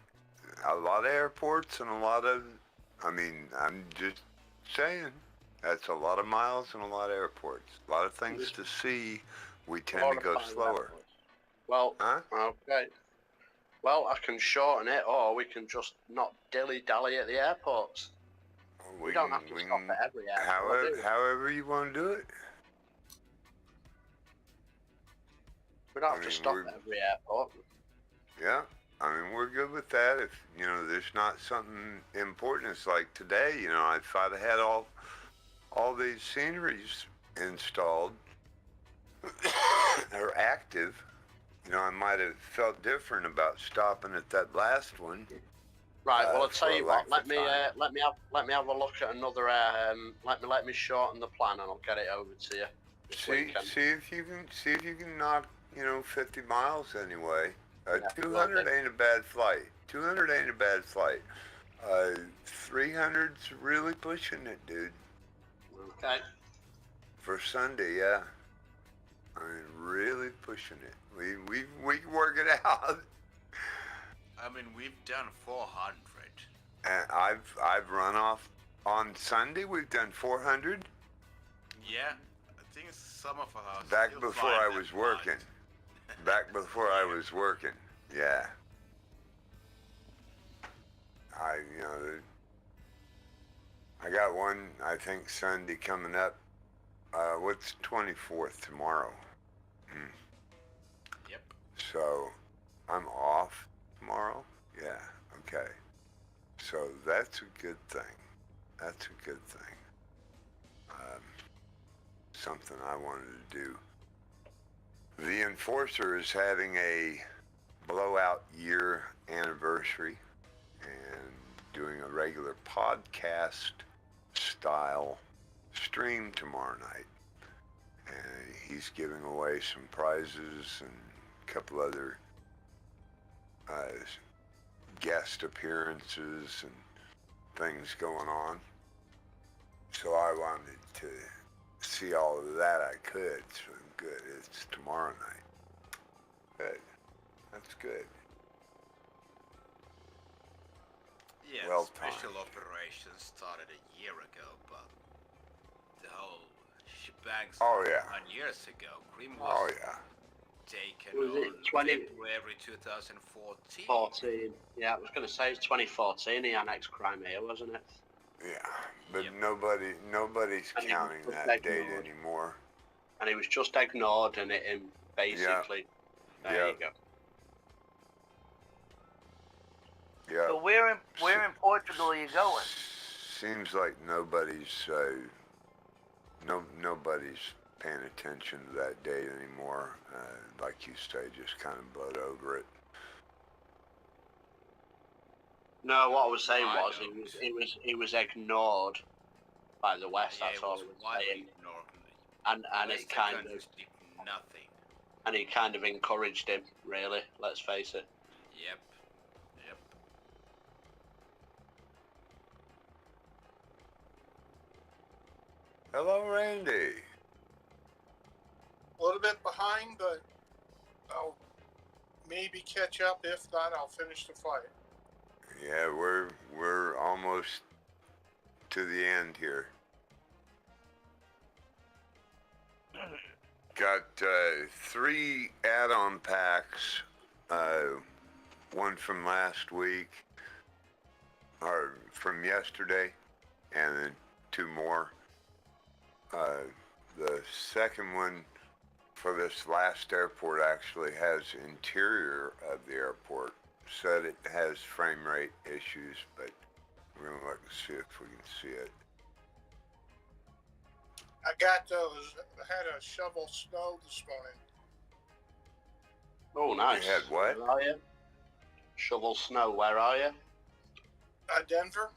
A lot of airports and a lot of, I'm just saying, that's a lot of miles and a lot of airports. A lot of things to see. We tend to go slower. Well, Huh? okay. Well, I can shorten it, or we can just not dilly-dally at the airports. We don't have to stop at every airport. However you want to do it. We don't have to stop at every airport. Yeah, we're good with that. If, there's not something important, it's like today, if I'd have had all these sceneries installed or active, I might have felt different about stopping at that last one. Right. Well, I'll tell you what. Let me have a look at another. Let me shorten the plan, and I'll get it over to you. See if you can knock 50 miles anyway. 200 ain't a bad flight. 200 ain't a bad flight. 300's really pushing it, dude. Okay. For Sunday, yeah. Really pushing it. We can work it out. We've done 400. And I've run off on Sunday. We've done 400. Yeah, I think some of us. Back before I was working. Back before I was working. Yeah. I got one, I think, Sunday coming up. What's 24th tomorrow? Yep. So, I'm off tomorrow? Yeah, okay. So that's a good thing. That's a good thing. Something I wanted to do. The Enforcer is having a blowout year anniversary and doing a regular podcast style stream tomorrow night. And he's giving away some prizes and a couple other guest appearances and things going on. So I wanted to see all of that I could. So good. It's tomorrow night. Good. That's good. Yeah, well special timed. operations started a year ago, but the whole shebang Oh, started yeah. 9 years ago. Grim was taken Was it on 20 February 2014. 14. Yeah, I was going to say it's 2014. He annexed Crimea, wasn't it? Yeah, but nobody's counting that date anymore. And he was just ignored in it, and basically, there you go. Yeah. So where in Portugal are you going? Seems like nobody's paying attention to that date anymore. Like you say, just kind of blowed over it. No, what I was saying was he was ignored by the West. Yeah, That's all I was saying. Ignored. And it kind of did nothing. and he kind of encouraged him. Really, let's face it. Yep. Hello, Randy. A little bit behind, but I'll maybe catch up. If not, I'll finish the flight. Yeah, we're almost to the end here. Got 3 add-on packs. One from last week, or from yesterday, and then 2 more. The second one for this last airport actually has interior of the airport, said it has frame rate issues, but we're gonna look and see if we can see it. I got those. I had a shovel snow this morning. Oh, nice. You had what? Where are you? Shovel snow, where are you? Denver.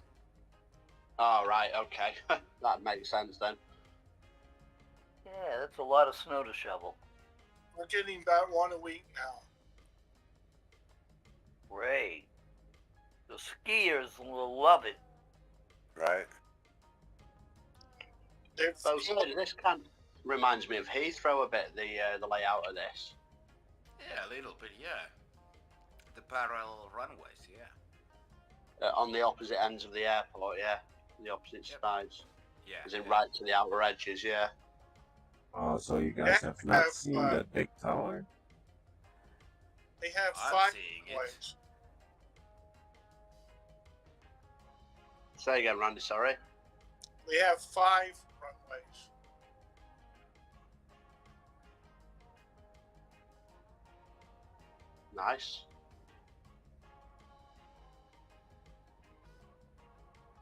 Oh, right, okay. That makes sense then. Yeah, that's a lot of snow to shovel. We're getting about one a week now. Great. The skiers will love it. Right? So this kind of reminds me of Heathrow a bit, the layout of this. Yeah, a little bit, yeah. The parallel runways, yeah. On the opposite ends of the airport, yeah. The opposite sides. Yeah. As in right to the outer edges, yeah. Oh, so you guys have not seen that big tower? They have I'm 5 seeing runways. it. Say again, Randy, sorry. We have 5 runways. Nice.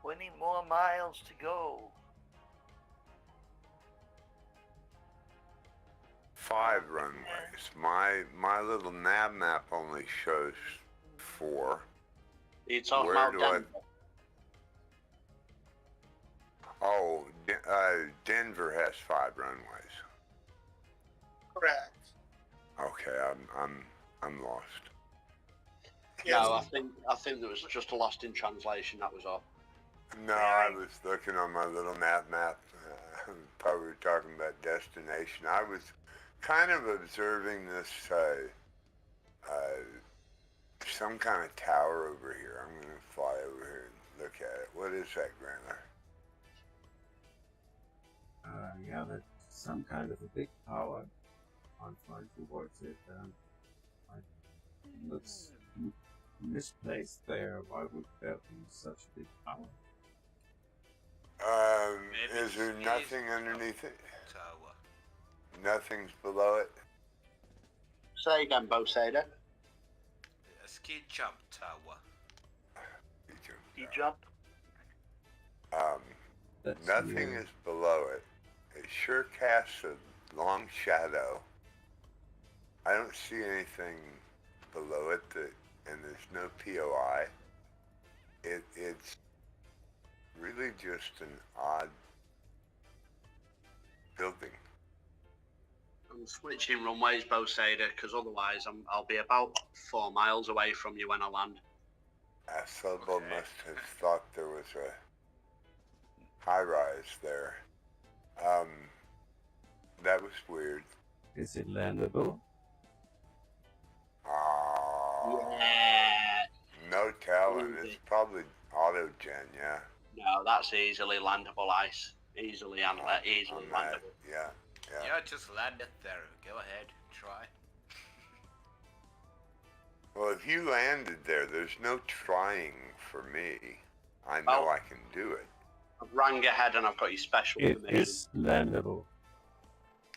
20 more miles to go. 5 runways. My little nav map only shows 4. You talking Where about do Denver? Oh, Denver has 5 runways. Correct. Okay, I'm lost. No, I think there was just a lost in translation, that was all. No, I was looking on my little nav map. Probably we were talking about destination. I was kind of observing this some kind of tower over here. I'm going to fly over here and look at it. What is that, Grandler? Yeah, that's some kind of a big tower. I'm flying towards it. It looks misplaced there. Why would there be such a big tower? Is there nothing underneath it? Tower. Nothing's below it? Say again, Bo Sader. A ski jump tower. You jump? Nothing is below it. It sure casts a long shadow. I don't see anything below it, and there's no POI. It's really just an odd building. I'm switching runways, Bo Sader, because otherwise I'll be about 4 miles away from you when I land. Asselbo must have thought there was a high-rise there. That was weird. Is it landable? Yeah. No telling. It's probably auto-gen, yeah. No, that's easily landable ice. Easily landable. Yeah. Yeah, just land it there. Go ahead, try. Well, if you landed there, there's no trying for me. I know I can do it. I've rang ahead and I've got your special It permission. is landable.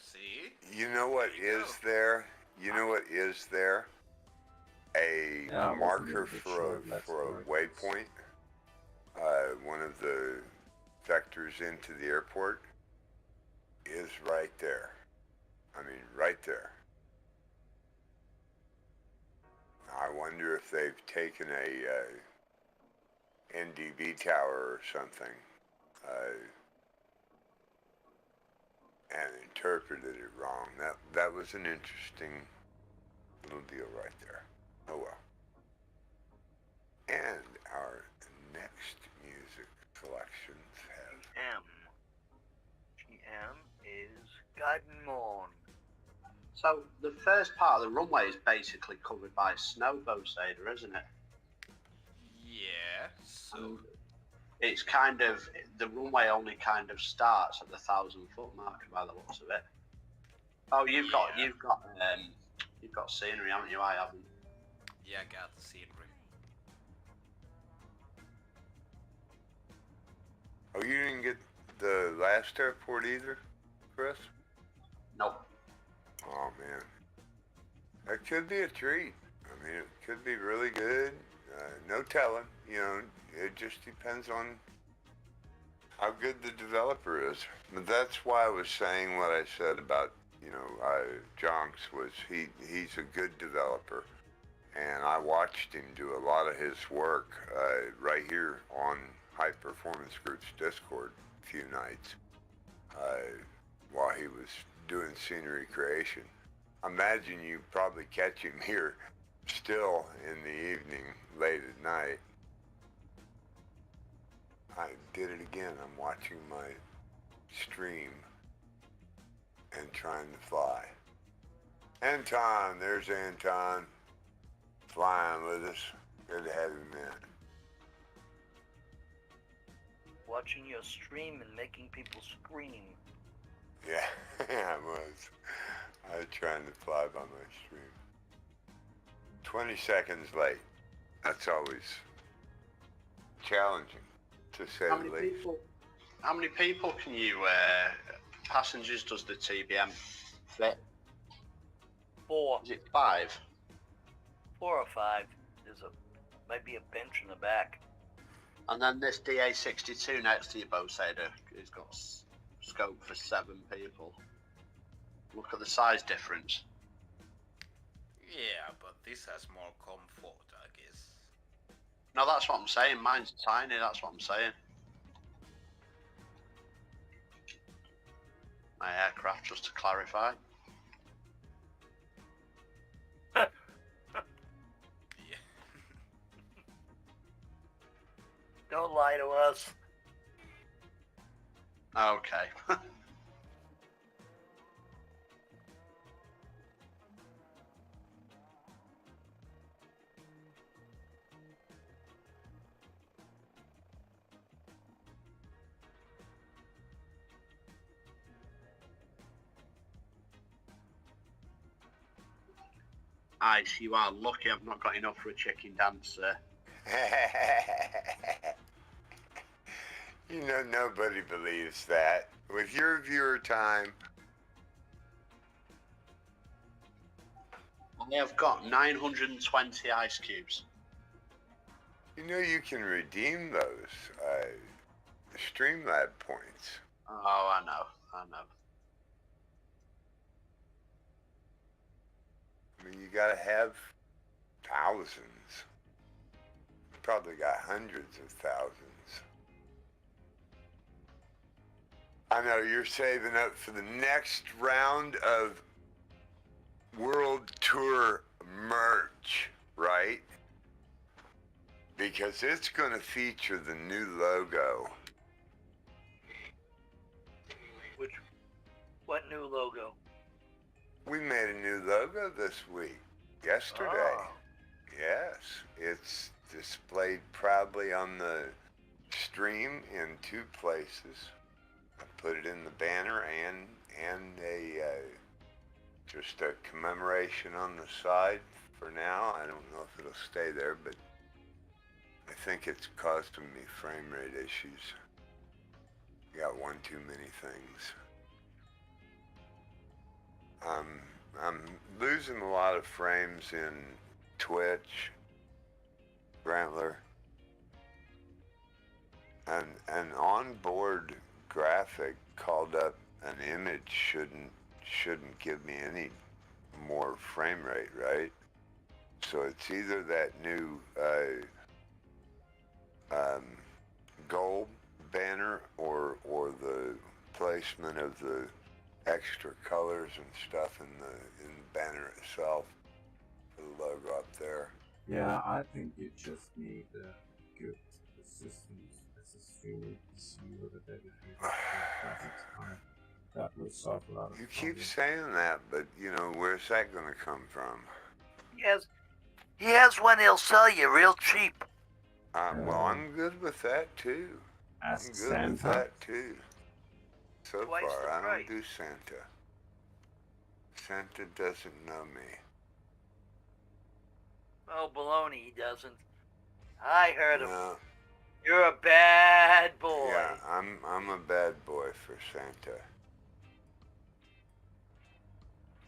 See? You know what is there? You know what is there? A marker for a waypoint. One of the vectors into the airport is right there. I mean, right there. I wonder if they've taken a NDB tower or something and interpreted it wrong. That was an interesting little deal right there. Oh well. And our next music selections have GM is Garden Morn. So the first part of the runway is basically covered by snow, Bo Sader, isn't it? Yeah, so... It's kind of, the runway only kind of starts at the 1,000-foot mark by the looks of it. Oh, you've got scenery, haven't you? I haven't. Yeah, I got the scenery. Oh, you didn't get the last airport either, Chris? Nope. Oh man, that could be a treat. I I mean, it could be really good. No telling. You know, it just depends on how good the developer is. But that's why I was saying what I said about, you know, Jonks was he's a good developer. And I watched him do a lot of his work right here on High Performance Group's Discord a few nights while he was doing scenery creation. Imagine you probably catch him here still in the evening, late at night. I did it again. I'm watching my stream and trying to fly. Anton, there's Anton. Flying with us. Good to have him in. Watching your stream and making people scream. Yeah, I was. I was trying to fly by my stream. 20 seconds late. That's always challenging, to say the least. How many people can you, passengers does the TBM fit? 4. Is it 5? 4 or 5. Might be a bench in the back. And then this DA62 next to you, Bowsider, has got scope for 7 people. Look at the size difference. Yeah, but this has more comfort, I guess. No, that's what I'm saying. Mine's tiny, that's what I'm saying. My aircraft, just to clarify. Don't lie to us. Okay. Ice, you are lucky I've not got enough for a chicken dancer. You know, nobody believes that. With your viewer time, I have got 920 ice cubes. you know you can redeem those Streamlab points. Oh, I know. I mean, you gotta have thousands. Probably got hundreds of thousands. I know you're saving up for the next round of World Tour merch, right? Because it's going to feature the new logo. What new logo? We made a new logo this week, yesterday. Oh. Yes, it's displayed proudly on the stream in 2 places. I put it in the banner and a just a commemoration on the side for now. I don't know if it'll stay there, but I think it's costing me frame rate issues. Got one too many things. I'm losing a lot of frames in Twitch, Grantler, and an onboard graphic called up an image shouldn't give me any more frame rate, right? So it's either that new gold banner or the placement of the extra colors and stuff in the banner itself for the logo up there. Yeah, I think you just need good systems as a streaming PC with a dedicated graphics card. That would solve a lot of You problems. keep saying that, but you know, where's that going to come from? He has one he'll sell you real cheap. Well, I'm good with that too. I'm Ask good with Santa. that too. So Twice far, the I price. don't do Santa. Santa doesn't know me. Oh, baloney, he doesn't. I heard him. No. You're a bad boy. Yeah, I'm a bad boy for Santa.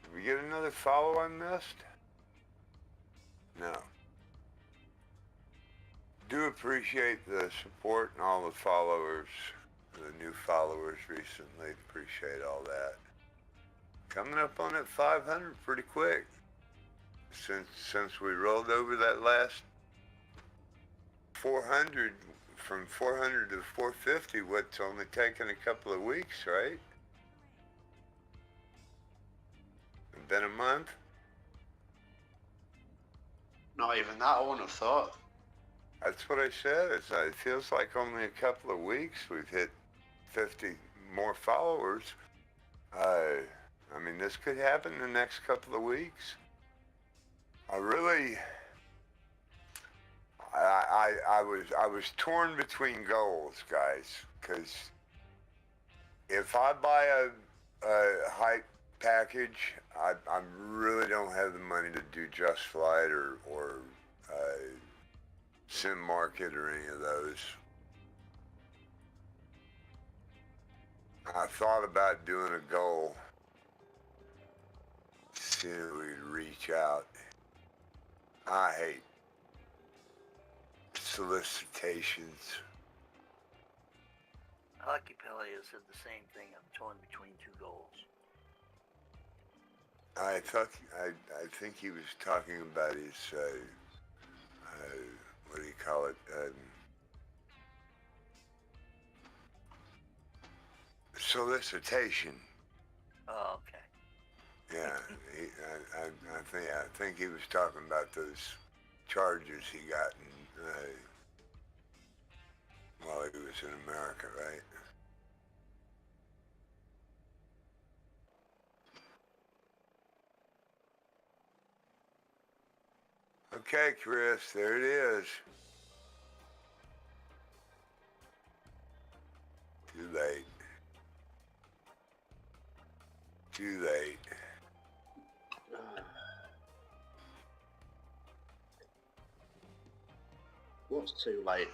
Did we get another follow I missed? No. Do appreciate the support and all the followers, the new followers recently. Appreciate all that. Coming up on that 500 pretty quick. Since we rolled over that last 400, from 400 to 450, what's only taken a couple of weeks, right? Been a month? Not even that, I wouldn't have thought. That's what I said. It feels like only a couple of weeks we've hit 50 more followers. I mean, this could happen in the next couple of weeks. I was torn between goals, guys, because if I buy a hype package, I really don't have the money to do Just Flight or Sim Market or any of those. I thought about doing a goal, see if we'd reach out. I hate solicitations. Hockey Pellier said the same thing. I'm torn between two goals. I think he was talking about his what do you call it? Solicitation. Oh, okay. Yeah, I think he was talking about those charges he got while he was in America, right? Okay, Chris, there it is. Too late. Too late. What's too late?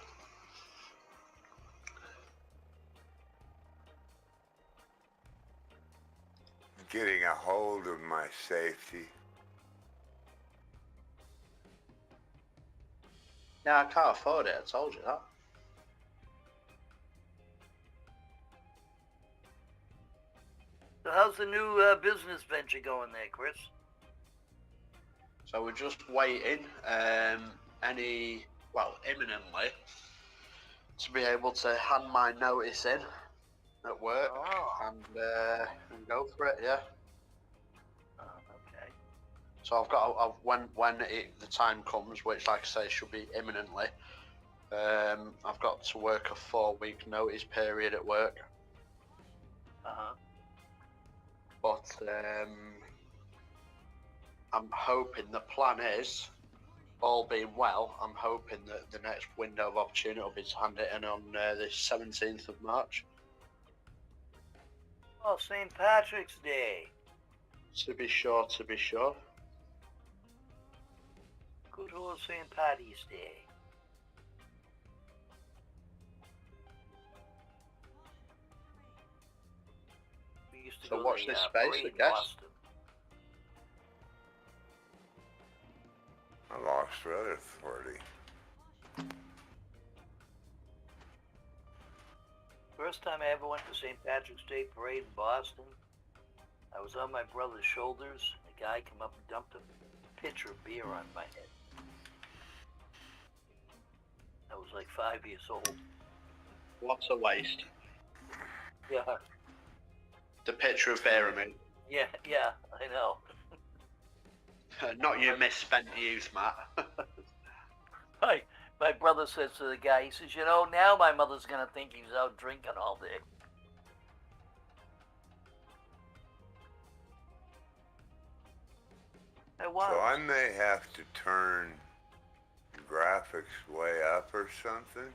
Getting a hold of my safety. Yeah, I can't afford it, I told you that. So how's the new business venture going there, Chris? So we're just waiting, imminently, to be able to hand my notice in at work and go for it, yeah. Okay. So I've got, when the time comes, which like I say should be imminently, I've got to work a 4-week notice period at work. Uh-huh. But I'm hoping, the plan is, all being well, I'm hoping that the next window of opportunity will be to hand it in on the 17th of March. Oh, St. Patrick's Day. To be sure, to be sure. Good old St. Patty's Day. We used to So go watch to this the space, parade I in guess. Boston. I lost road authority. First time I ever went to St. Patrick's Day parade in Boston, I was on my brother's shoulders. A guy came up and dumped a pitcher of beer on my head. I was like 5 years old. What a waste. Yeah. The picture of bear, I mean. Yeah, I know. Not your misspent youth, Matt. My brother says to the guy, he says, you know, now my mother's going to think he's out drinking all day. I was. So I may have to turn graphics way up or something.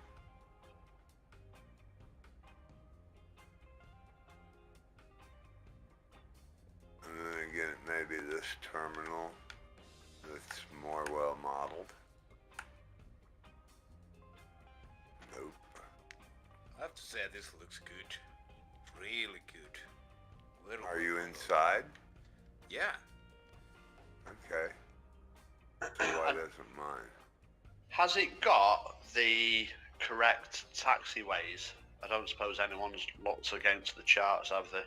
And then again, maybe this terminal that's more well modeled. Nope. I have to say this looks good. Really good. Are you inside? Yeah. Okay. So why doesn't mine? Has it got the correct taxiways? I don't suppose anyone's looked against the charts, have they?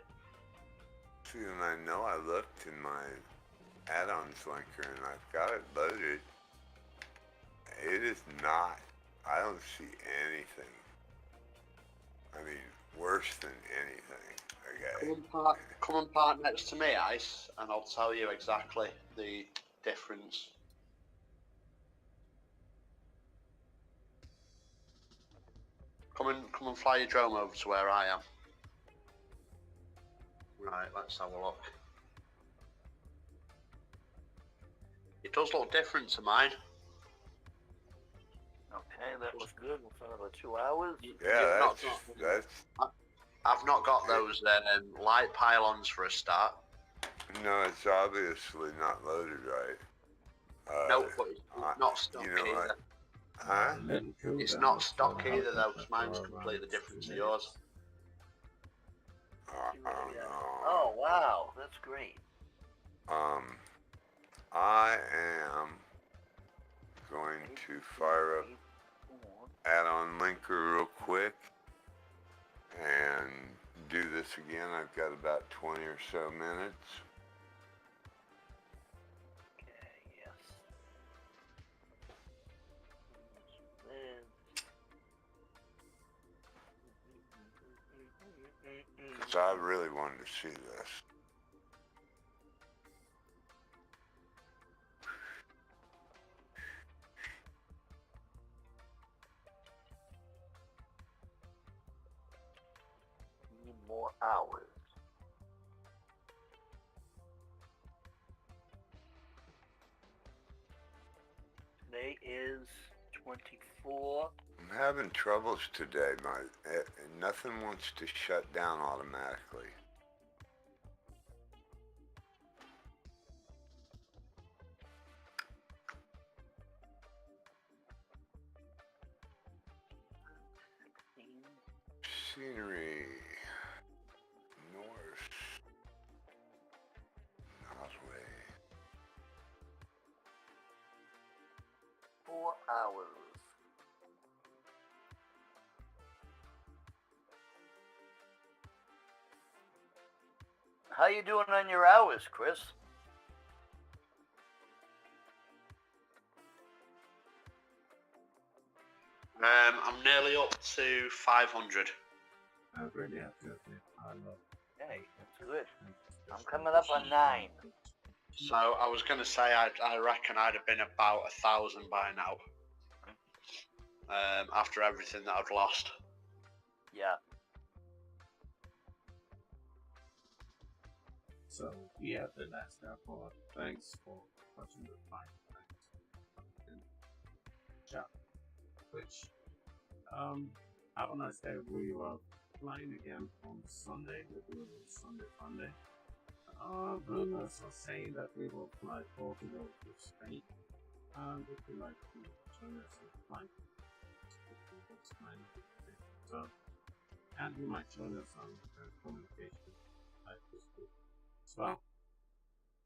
See, and I know I looked in my add-ons linker and I've got it loaded. It is not. I don't see anything. I mean, worse than anything. Okay. Come and park next to me, Ice, and I'll tell you exactly the difference. Come and fly your drone over to where I am. Right, let's have a look. It does look different to mine. Okay, that was good. For another 2 hours. Yeah, that's. I've not got those light pylons for a start. No, it's obviously not loaded right. No, but it's not stock you know either. what? Huh? It's not stock either, though, because mine's completely different to yours. Oh wow, that's great. I am going to fire up add-on linker real quick and do this again. I've got about 20 or so minutes. Okay, yes. Because I really wanted to see this. Need more hours. Today is 24. I'm having troubles today. Nothing wants to shut down automatically. Scenery. North. Northway. 4 hours. How you doing on your hours, Chris? I'm nearly up to 500. I really have to admit, I love. Hey, that's good. I'm coming up on 9. So I was going to say I reckon I'd have been about 1,000 by now. After everything that I've lost. Yeah. So yeah, the last airport. Thanks for watching the fight. Ciao. Which have a nice day. We are flying again on Sunday. We're doing it Sunday, Monday. Rumors are saying that we will fly Portugal to Spain. And if you like to join us in flight, so, and you might join us on communication like this group as well.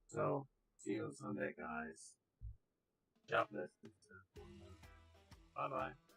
So, see you on Sunday, guys. God bless. Bye bye.